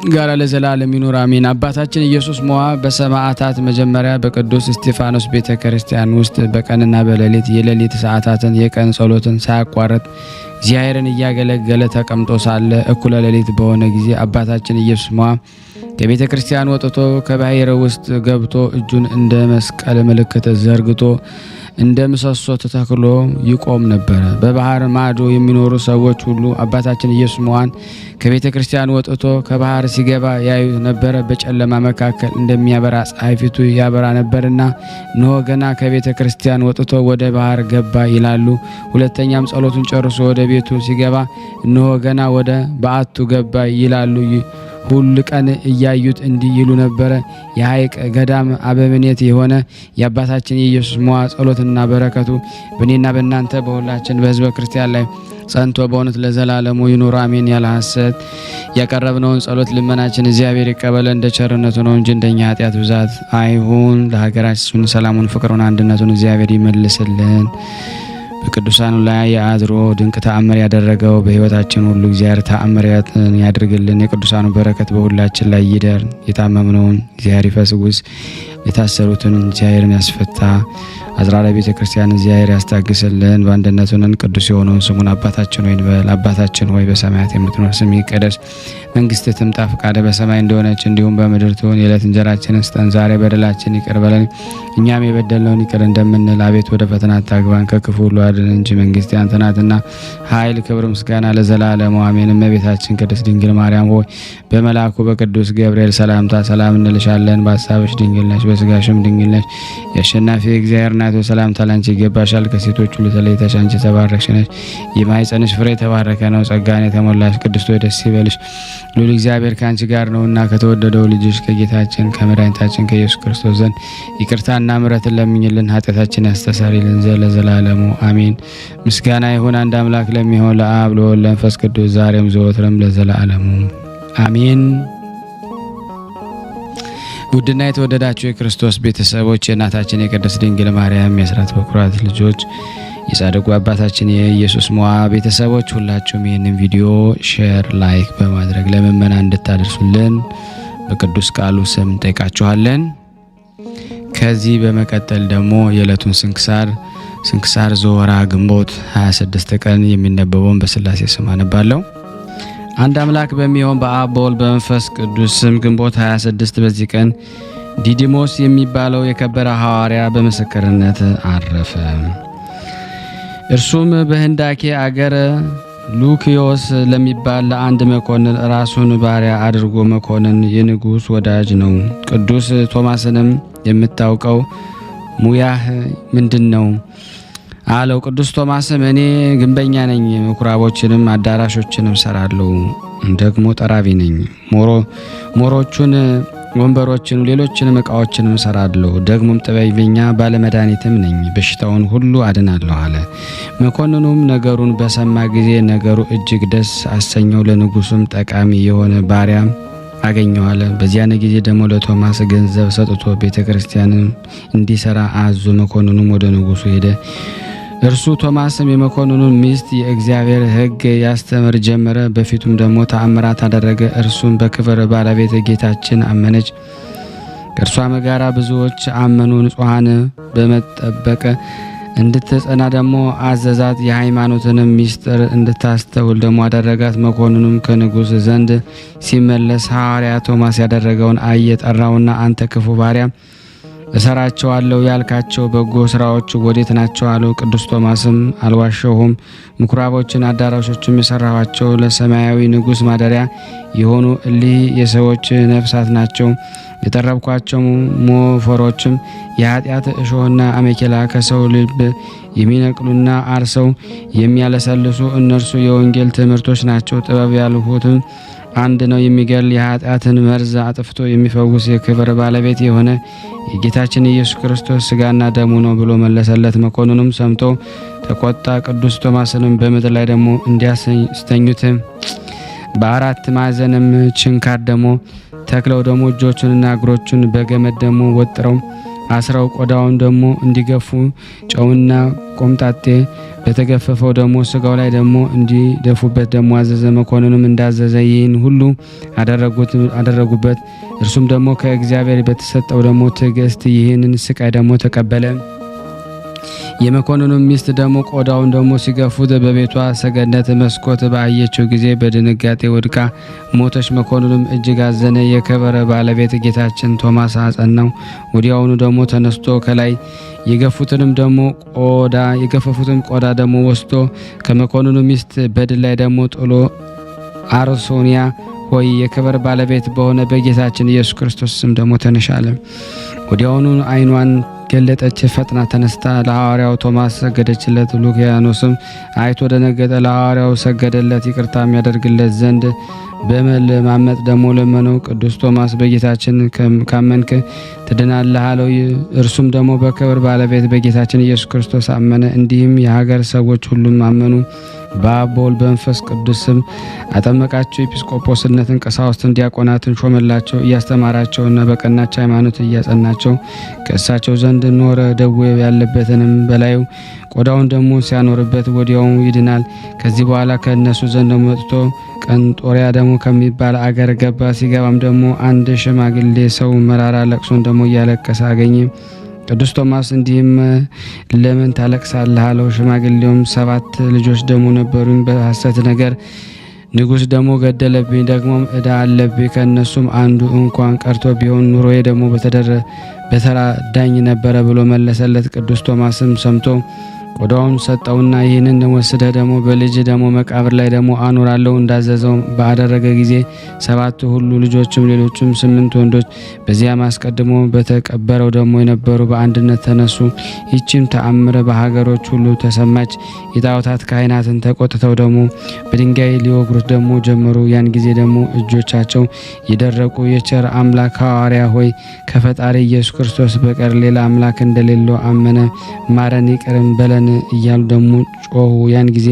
ጋር ለዘላለም ይኑር አሜን። አባታችን ኢየሱስ ሞዐ በሰማዕታት መጀመሪያ በቅዱስ እስጢፋኖስ ቤተ ክርስቲያን ውስጥ በቀንና በሌሊት የሌሊት ሰዓታትን የቀን ጸሎትን ሳያቋርጥ እግዚአብሔርን እያገለገለ ተቀምጦ ሳለ እኩለ ሌሊት በሆነ ጊዜ አባታችን ኢየሱስ ሞዐ ከቤተ ክርስቲያን ወጥቶ ከባሕር ውስጥ ገብቶ እጁን እንደ መስቀል ምልክት ዘርግቶ እንደ ምሰሶ ተተክሎ ይቆም ነበር። በባህር ማዶ የሚኖሩ ሰዎች ሁሉ አባታችን ኢየሱስ ሞዐን ከቤተ ክርስቲያን ወጥቶ ከባህር ሲገባ ያዩ ነበር። በጨለማ መካከል እንደሚያበራ ፀሐይ ፊቱ ያበራ ነበርና እነሆ ገና ከቤተ ክርስቲያን ወጥቶ ወደ ባህር ገባ ይላሉ። ሁለተኛም ጸሎቱን ጨርሶ ወደ ቤቱ ሲገባ እነሆ ገና ወደ በዓቱ ገባ ይላሉ። ሁሉ ቀን እያዩት እንዲህ ይሉ ነበር። የሐይቅ ገዳም አበምኔት የሆነ የአባታችን የኢየሱስ ሞዐ ጸሎትና በረከቱ በእኔና በእናንተ በሁላችን በሕዝበ ክርስቲያን ላይ ጸንቶ በእውነት ለዘላለሙ ይኑር አሜን። ያለ ሐሰት ያቀረብነውን ጸሎት ልመናችን እግዚአብሔር ይቀበለን እንደ ቸርነቱ ነው እንጂ እንደኛ ኃጢአት ብዛት አይሁን። ለሀገራችን ሰላሙን፣ ፍቅሩን፣ አንድነቱን እግዚአብሔር ይመልስልን። በቅዱሳኑ ላይ አድሮ ድንቅ ተአምር ያደረገው በሕይወታችን ሁሉ እግዚአብሔር ተአምራትን ያድርግልን። የቅዱሳኑ በረከት በሁላችን ላይ ይደር። የታመምነውን እግዚአብሔር ይፈስውስ፣ የታሰሩትን እግዚአብሔርን ያስፈታ፣ አዝራረ ቤተ ክርስቲያን እግዚአብሔር ያስታግስልን። በአንድነት ሆነን ቅዱስ የሆነውን ስሙን አባታችን ሆይ እንበል። አባታችን ሆይ በሰማያት የምትኖር ስምህ ይቀደስ፣ መንግስትህ ትምጣ፣ ፈቃድህ በሰማይ እንደሆነች እንዲሁም በምድር ትሁን። የዕለት እንጀራችንን ስጠን ዛሬ፣ በደላችን ይቅር በለን እኛም የበደልነውን ይቅር እንደምንል፣ አቤት ወደ ፈተና አታግባን ከክፉ ሁሉ አድነን እንጂ መንግስት ያንተ ናትና፣ ኃይል፣ ክብር፣ ምስጋና ለዘላለሙ አሜን። እመቤታችን ቅድስት ድንግል ማርያም ሆይ በመልአኩ በቅዱስ ገብርኤል ሰላምታ ሰላም እንልሻለን። በሐሳብሽ ድንግል ነሽ፣ በስጋሽም ድንግል ነሽ። የአሸናፊ እግዚአብሔር እናት ሰላምታ ላንቺ ይገባሻል። ከሴቶች ሁሉ ተለይተሽ አንቺ የተባረክሽ ነሽ፣ የማኅፀንሽ ፍሬ የተባረከ ነው። ጸጋን የተሞላሽ ቅድስት ሆይ ደስ ይበልሽ፣ ልዑል እግዚአብሔር ከአንቺ ጋር ነውና ከተወደደው ልጅሽ ከጌታችን ከመድኃኒታችን ከኢየሱስ ክርስቶስ ዘንድ ይቅርታና ምሕረትን ለምኝልን ኃጢአታችን ያስተሰርይልን ዘንድ ለዘላለሙ አሜን። ምስጋና ይሁን አንድ አምላክ ለሚሆን ለአብ ለወልድ ለመንፈስ ቅዱስ ዛሬም ዘወትርም ለዘላለሙ አሜን። ውድና የተወደዳችሁ የክርስቶስ ቤተሰቦች የእናታችን የቅድስት ድንግል ማርያም የአስራት በኩራት ልጆች የጻድቁ አባታችን የኢየሱስ ሞዐ ቤተሰቦች ሁላችሁም ይህንን ቪዲዮ ሼር፣ ላይክ በማድረግ ለምእመናን እንድታደርሱልን በቅዱስ ቃሉ ስም ጠይቃችኋለን። ከዚህ በመቀጠል ደግሞ የዕለቱን ስንክሳር ዘወርኀ ግንቦት 26 ቀን የሚነበበውን በሥላሴ ስም አነባለሁ። አንድ አምላክ በሚሆን በአብ በወልድ በመንፈስ ቅዱስ ስም ግንቦት 26 በዚህ ቀን ዲዲሞስ የሚባለው የከበረ ሐዋርያ በምስክርነት አረፈ። እርሱም በህንዳኬ አገር ሉክዮስ ለሚባል ለአንድ መኮንን ራሱን ባሪያ አድርጎ መኮንን የንጉሥ ወዳጅ ነው። ቅዱስ ቶማስንም የምታውቀው ሙያህ ምንድን ነው አለው። ቅዱስ ቶማስም እኔ ግንበኛ ነኝ፣ ምኩራቦችንም አዳራሾችንም ሰራለሁ፣ ደግሞ ጠራቢ ነኝ፣ ሞሮቹን ወንበሮችን ሌሎችንም ዕቃዎችንም ሰራለሁ፣ ደግሞም ጥበበኛ ባለመድኃኒትም ነኝ፣ በሽታውን ሁሉ አድናለሁ አለ። መኮንኑም ነገሩን በሰማ ጊዜ ነገሩ እጅግ ደስ አሰኘው። ለንጉሱም ጠቃሚ የሆነ ባሪያም አገኘው አለ። በዚያን ጊዜ ደግሞ ለቶማስ ገንዘብ ሰጥቶ ቤተ ክርስቲያንም እንዲሰራ አዞ መኮንኑም ወደ ንጉሱ ሄደ። እርሱ ቶማስም የመኮንኑን ሚስት የእግዚአብሔር ሕግ ያስተምር ጀመረ። በፊቱም ደግሞ ተአምራት አደረገ። እርሱም በክብር ባለቤት ጌታችን አመነች። ከእርሷም ጋር ብዙዎች አመኑ። ንጹሐን በመጠበቅ እንድትጸና ደግሞ አዘዛት። የሃይማኖትንም ሚስጥር እንድታስተውል ደግሞ አደረጋት። መኮንኑም ከንጉሥ ዘንድ ሲመለስ ሐዋርያ ቶማስ ያደረገውን አየ። ጠራውና አንተ ክፉ ባሪያ እሰራቸዋለሁ ያልካቸው በጎ ስራዎች ወዴት ናቸው አለው። ቅዱስ ቶማስም አልዋሸሁም፣ ምኩራቦችን አዳራሾችም የሰራኋቸው ለሰማያዊ ንጉሥ ማደሪያ የሆኑ እሊህ የሰዎች ነፍሳት ናቸው። የጠረብኳቸው ሞፈሮችም የኃጢአት እሾህና አሜኬላ ከሰው ልብ የሚነቅሉና አርሰው የሚያለሰልሱ እነርሱ የወንጌል ትምህርቶች ናቸው። ጥበብ ያልሁትም አንድ ነው፣ የሚገል የኃጢአትን መርዝ አጥፍቶ የሚፈውስ የክብር ባለቤት የሆነ የጌታችን ኢየሱስ ክርስቶስ ሥጋና ደሙ ነው ብሎ መለሰለት። መኮንኑም ሰምቶ ተቆጣ። ቅዱስ ቶማስንም በምድር ላይ ደግሞ እንዲያስተኙት በአራት ማዕዘንም ችንካር ደግሞ ተክለው ደግሞ እጆቹንና እግሮቹን በገመድ ደግሞ ወጥረው አስረው ቆዳውን ደግሞ እንዲገፉ ጨውና ቆምጣጤ በተገፈፈው ደግሞ ስጋው ላይ ደግሞ እንዲደፉበት ደግሞ አዘዘ። መኮንኑም እንዳዘዘ ይህን ሁሉ አደረጉበት። እርሱም ደግሞ ከእግዚአብሔር በተሰጠው ደግሞ ትዕግስት ይህንን ስቃይ ደግሞ ተቀበለ። የመኮንኑም ሚስት ደግሞ ቆዳውን ደግሞ ሲገፉት በቤቷ ሰገነት መስኮት ባየችው ጊዜ በድንጋጤ ወድቃ ሞተች። መኮንኑም እጅግ አዘነ። የክብር ባለቤት ጌታችን ቶማስ አጸናው። ወዲያውኑ ደግሞ ተነስቶ ከላይ የገፉትንም ደግሞ ቆዳ ደግሞ ወስዶ ከመኮንኑ ሚስት በድን ላይ ደግሞ ጥሎ አርሶንያ ሆይ የክብር ባለቤት በሆነ በጌታችን ኢየሱስ ክርስቶስ ስም ደግሞ ተነሻለ። ወዲያውኑ ዓይኗን ገለጠች። ፈጥና ተነስታ ለሐዋርያው ቶማስ ሰገደችለት። ሉኪያኖስም አይቶ ደነገጠ። ለሐዋርያው ሰገደለት፣ ይቅርታም ያደርግለት ዘንድ በመለማመጥ ደግሞ ለመነው። ቅዱስ ቶማስ በጌታችን ካመንክ ትድናለህ አለው። እርሱም ደግሞ በክብር ባለቤት በጌታችን ኢየሱስ ክርስቶስ አመነ። እንዲህም የሀገር ሰዎች ሁሉም አመኑ። በአብ በወልድ በመንፈስ ቅዱስ ስም አጠመቃቸው። ኤጲስቆጶስነትን፣ ቀሳውስትን፣ ዲያቆናትን ሾመላቸው። እያስተማራቸውና በቀናች ሃይማኖት እያጸናቸው ከእሳቸው ዘንድ ኖረ። ደዌ ያለበትንም በላዩ ቆዳውን ደግሞ ሲያኖርበት ወዲያው ይድናል። ከዚህ በኋላ ከእነሱ ዘንድ መጥቶ ቀንጦሪያ ደግሞ ከሚባል አገር ገባ። ሲገባም ደግሞ አንድ ሽማግሌ ሰው መራራ ለቅሶን ደግሞ እያለቀሰ አገኘ። ቅዱስ ቶማስ እንዲህም ለምን ታለቅሳለህ አለው። ሽማግሌውም 7 ልጆች ደግሞ ነበሩኝ፣ በሐሰት ነገር ንጉሥ ደግሞ ገደለብኝ፣ ደግሞ ዕዳ አለብኝ። ከእነሱም አንዱ እንኳን ቀርቶ ቢሆን ኑሮዬ ደግሞ በተራዳኝ ነበረ ብሎ መለሰለት። ቅዱስ ቶማስም ሰምቶ ቆዳውን ሰጠውና ይህንን ወስደህ ደግሞ በልጅ ደግሞ መቃብር ላይ ደግሞ አኖራለሁ እንዳዘዘው ባደረገ ጊዜ 7 ሁሉ ልጆችም ሌሎችም 8 ወንዶች በዚያም አስቀድሞ በተቀበረው ደግሞ የነበሩ በአንድነት ተነሱ። ይህችም ተአምረ በሀገሮች ሁሉ ተሰማች። የጣዖታት ካህናትን ተቆጥተው ደግሞ በድንጋይ ሊወግሩት ደግሞ ጀመሩ። ያን ጊዜ ደግሞ እጆቻቸው የደረቁ የቸር አምላክ ሐዋርያ ሆይ ከፈጣሪ ኢየሱስ ክርስቶስ በቀር ሌላ አምላክ እንደሌለው አመነ፣ ማረን፣ ይቅርም በለን እያሉ ደግሞ ጮሁ። ያን ጊዜ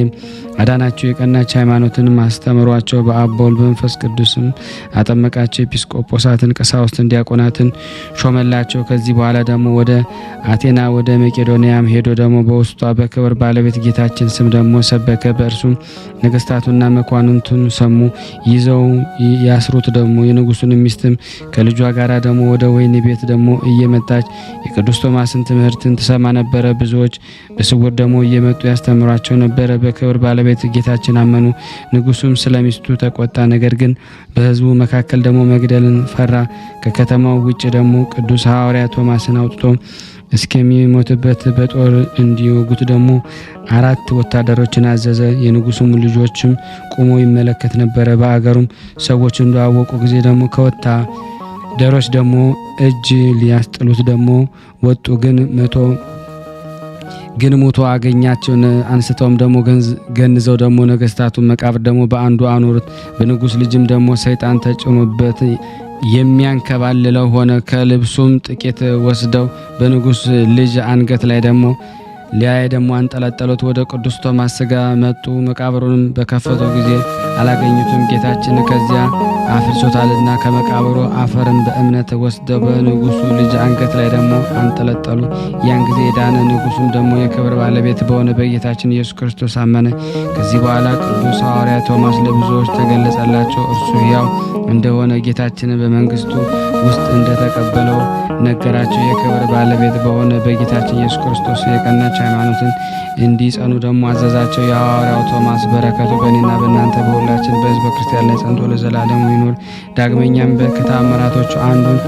አዳናቸው። የቀናች ሃይማኖትን ማስተምሯቸው በአብ በወልድ በመንፈስ ቅዱስም አጠመቃቸው። ኤጲስቆጶሳትን፣ ቀሳውስትን፣ ዲያቆናትን ሾመላቸው። ከዚህ በኋላ ደግሞ ወደ አቴና ወደ መቄዶንያም ሄዶ ደግሞ በውስጧ በክብር ባለቤት ጌታችን ስም ደግሞ ሰበከ። በእርሱም ነገስታቱና መኳንንቱን ሰሙ። ይዘው ያስሩት ደግሞ የንጉሱን ሚስትም ከልጇ ጋራ ደግሞ ወደ ወህኒ ቤት ደግሞ እየመጣች የቅዱስ ቶማስን ትምህርትን ትሰማ ነበረ። ብዙዎች በስውር ደግሞ እየመጡ ያስተምሯቸው ነበረ። በክብር ባለቤት ጌታችን አመኑ። ንጉሱም ስለሚስቱ ተቆጣ። ነገር ግን በሕዝቡ መካከል ደግሞ መግደልን ፈራ። ከከተማው ውጭ ደግሞ ቅዱስ ሐዋርያ ቶማስን አውጥቶ እስከሚሞትበት በጦር እንዲወጉት ደግሞ 4 ወታደሮችን አዘዘ። የንጉሱም ልጆችም ቆሞ ይመለከት ነበረ። በአገሩም ሰዎች እንዳወቁ ጊዜ ደግሞ ከወታደሮች ደግሞ እጅ ሊያስጥሉት ደግሞ ወጡ። ግን ሞቶ አገኛቸውን። አንስተውም ደግሞ ገንዘው ደግሞ ነገስታቱን መቃብር ደግሞ በአንዱ አኖሩት። በንጉስ ልጅም ደግሞ ሰይጣን ተጭኖበት የሚያንከባልለው ሆነ። ከልብሱም ጥቂት ወስደው በንጉስ ልጅ አንገት ላይ ደግሞ ሊያይ ደግሞ አንጠለጠሉት። ወደ ቅዱስ ቶማስ ሥጋ መጡ። መቃብሩንም በከፈቱ ጊዜ አላገኙትም። ጌታችን ከዚያ አፍርሶታልና ከመቃብሩ አፈርን በእምነት ወስደው በንጉሱ ልጅ አንገት ላይ ደግሞ አንጠለጠሉ። ያን ጊዜ ዳነ። ንጉሱም ደግሞ የክብር ባለቤት በሆነ በጌታችን ኢየሱስ ክርስቶስ አመነ። ከዚህ በኋላ ቅዱስ ሐዋርያ ቶማስ ለብዙዎች ተገለጸላቸው። እርሱ ሕያው እንደሆነ ጌታችን በመንግስቱ ውስጥ እንደተቀበለው ነገራቸው። የክብር ባለቤት በሆነ በጌታችን ኢየሱስ ክርስቶስ የቀናች ሃይማኖትን እንዲጸኑ ደግሞ አዘዛቸው። የሐዋርያው ቶማስ በረከቱ በእኔና በእናንተ በሁላችን በሕዝበ ክርስቲያን ላይ ጸንቶ ለዘላለሙ ይኑር። ዳግመኛም ከተአምራቶቹ አንዱን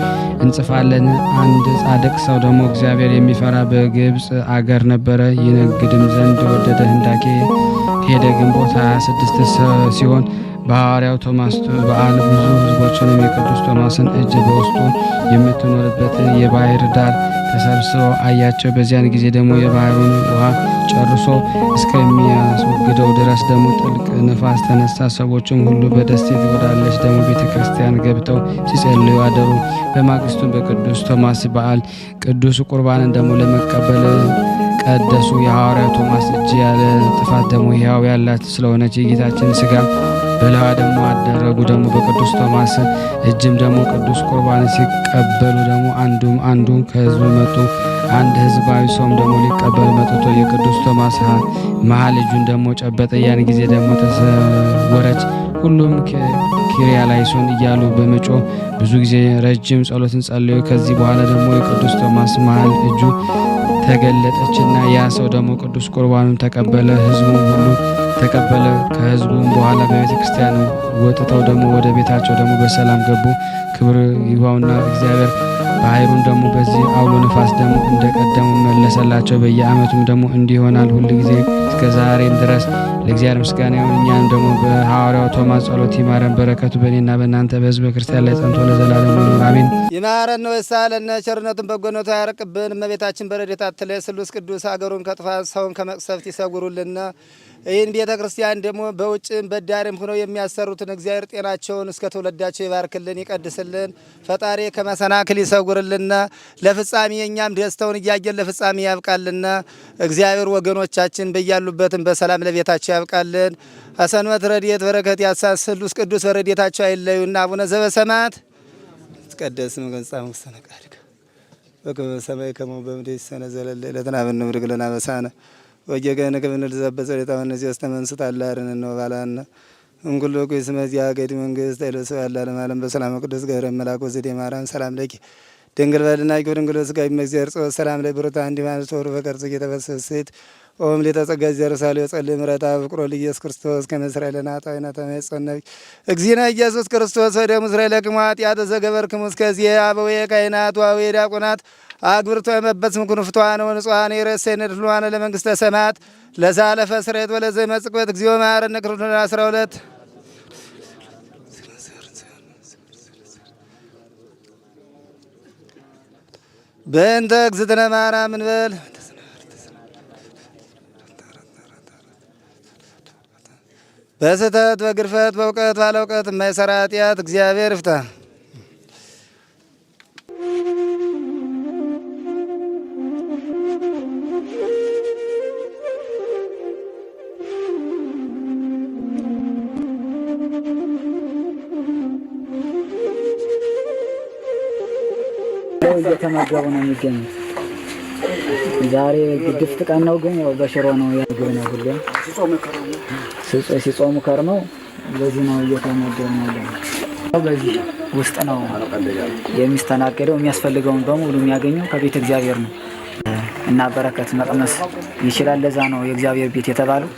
እንጽፋለን። አንድ ጻድቅ ሰው ደግሞ እግዚአብሔር የሚፈራ በግብፅ አገር ነበረ። ይነግድም ዘንድ ወደደ። ህንዳኬ ሄደ። ግንቦት 26 ሲሆን በሐዋርያው ቶማስ በዓል ብዙ ሕዝቦችንም የቅዱስ ቶማስን እጅ በውስጡ የምትኖርበት የባህር ዳር ተሰብስበው አያቸው። በዚያን ጊዜ ደግሞ የባህሩን ውሃ ጨርሶ እስከሚያስወግደው ድረስ ደግሞ ጥልቅ ነፋስ ተነሳ። ሰዎችም ሁሉ በደሴት ወዳለች ደግሞ ቤተ ክርስቲያን ገብተው ሲጸልዩ አደሩ። በማግስቱም በቅዱስ ቶማስ በዓል ቅዱስ ቁርባንን ደግሞ ለመቀበል ቀደሱ። የሐዋርያው ቶማስ እጅ ያለ ጥፋት ደግሞ ሕያው ያላት ስለሆነች የጌታችን ሥጋ በላዋ ደግሞ አደረጉ። ደግሞ በቅዱስ ቶማስ እጅም ደግሞ ቅዱስ ቁርባን ሲቀበሉ ደግሞ አንዱ ከሕዝቡ መጡ። አንድ ሕዝባዊ ሰውም ደግሞ ሊቀበል መጥቶ የቅዱስ ቶማስ መሃል እጁን ደግሞ ጨበጠ። ያን ጊዜ ደግሞ ተሰወረች። ሁሉም ኪርያላይሶን እያሉ በመጮ ብዙ ጊዜ ረጅም ጸሎትን ጸለዩ። ከዚህ በኋላ ደግሞ የቅዱስ ቶማስ መሃል እጁ ተገለጠችና ያ ሰው ደግሞ ቅዱስ ቁርባኑን ተቀበለ። ሕዝቡም ሁሉ ተቀበለ። ከሕዝቡም በኋላ በቤተ ክርስቲያን ወጥተው ደግሞ ወደ ቤታቸው ደግሞ በሰላም ገቡ። ክብር ይግባውና እግዚአብሔር ባህሩን ደግሞ በዚህ አውሎ ነፋስ ደግሞ እንደቀደሙ መለሰላቸው። በየዓመቱም ደግሞ እንዲህ ይሆናል ሁል ጊዜ እስከ ዛሬም ድረስ። ለእግዚአብሔር ምስጋና ይሁን። እኛም ደግሞ በሐዋርያው ቶማስ ጸሎት ይማረን። በረከቱ በእኔና በእናንተ በሕዝበ ክርስቲያን ላይ ጸንቶ ለዘላለሙ ይኑር አሜን። ይማረን ነው ይሳለነ ቸርነቱን በጎነቱ ያርቅብን። እመቤታችን በረድኤታ አትለይ። ስሉስ ቅዱስ አገሩን ከጥፋት ሰውን ከመቅሰፍት ይሰውሩልና። ይህን ቤተ ክርስቲያን ደግሞ በውጭም በዳርም ሆነው የሚያሰሩትን እግዚአብሔር ጤናቸውን እስከ ትውልዳቸው ይባርክልን፣ ይቀድስልን። ፈጣሪ ከመሰናክል ይሰውርልና። ለፍጻሜ እኛም ደስተውን እያየን ለፍጻሜ ያብቃልና። እግዚአብሔር ወገኖቻችን በያሉበትም በሰላም ለቤታቸው ያብቃልን። አሰንበት ረድኤት በረከት ያሳን ስሉስ ቅዱስ በረድኤታቸው አይለዩና። አቡነ ዘበሰማያት ይትቀደስ ስምከ ወይትጸድቅ ውስተ ፈቃድከ በከመ በሰማይ ከማሁ በምድር ሲሳየነ ዘለለ ዕለትነ ሀበነ ኅድግ ለነ አበሳነ ወጌጋየነ ከመ ንርዛዕ በጸሎተ እስተ መንሥት አላርን ነው ባላና እንኩሎ ኩይስ መዚያ ገዲ መንግስት አይለሰ ያለ ዓለም በሰላም ቅዱስ ገብረ መልአክ ወዘዴ ማርያም ሰላም ለኪ ድንግል በልና ድንግል ስጋ ይመግዚር ጾ ሰላም ለብሩታ እንዲ ማለት ወሩ በቀርጽ እየተበሰሰት ኦም ለተጸጋ ዘርሳለ ጸልይ ምረታ ፍቅሮ ለኢየሱስ ክርስቶስ ከመስራኤልና ጣይና ተመጸነብ እግዚእነ ኢየሱስ ክርስቶስ ወደ እስራኤል ለቅማት ያተዘገበርክሙ እስከዚህ አበዌ ካህናት ወአበዌ ዲያቆናት አግብርቶ የመበስም ኩንፍቷን ወንጹሃን የረሰነ ድሏን ለመንግስተ ሰማያት ለዛለፈ ስሬት ወለዘ መጽቆት እግዚኦ መሐረነ ክርስቶስ 12 በእንተ እግዝእትነ ማርያም እንበል በስህተት በግርፈት በእውቀት ባለእውቀት የማይሰራ ኃጢአት እግዚአብሔር ይፍታ። እየተመገቡ ነው የሚገኙት። ዛሬ ግድፍት ቀን ነው፣ ግን ያው በሽሮ ነው ያገኘ ነው። ሁሌም ሲጾሙ ከርመው በዚህ ነው እየተመገቡ ነው። በዚህ ውስጥ ነው የሚስተናገደው። የሚያስፈልገውን በሙሉ የሚያገኘው ከቤተ እግዚአብሔር ነው እና በረከት መቅመስ ይችላል። ለዛ ነው የእግዚአብሔር ቤት የተባለው።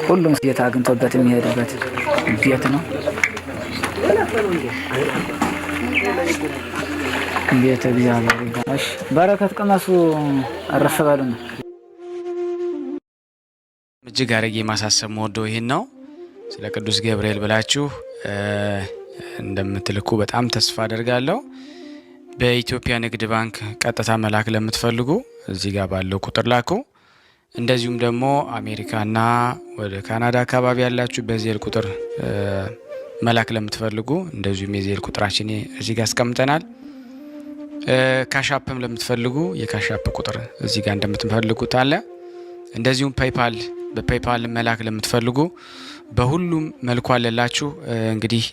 ሁሉም ጌታ አግኝቶበት የሚሄድበት ቤት ነው። ቤተ እግዚአብሔር ጋሽ በረከት ቅመሱ አረፍ በሉ ነው። እጅግ አድርጌ ማሳሰብ ወደው ይሄን ነው። ስለ ቅዱስ ገብርኤል ብላችሁ እንደምትልኩ በጣም ተስፋ አደርጋለሁ። በኢትዮጵያ ንግድ ባንክ ቀጥታ መላክ ለምትፈልጉ እዚህ ጋር ባለው ቁጥር ላኩ። እንደዚሁም ደግሞ አሜሪካና ወደ ካናዳ አካባቢ ያላችሁ በዜል ቁጥር መላክ ለምትፈልጉ እንደዚሁም የዜል ቁጥራችን እዚህ ጋር አስቀምጠናል። ካሻፕም ለምትፈልጉ የካሻፕ ቁጥር እዚህ ጋር እንደምትፈልጉት አለ። እንደዚሁም ፔይፓል በፔይፓል መላክ ለምትፈልጉ በሁሉም መልኩ አለላችሁ። እንግዲህ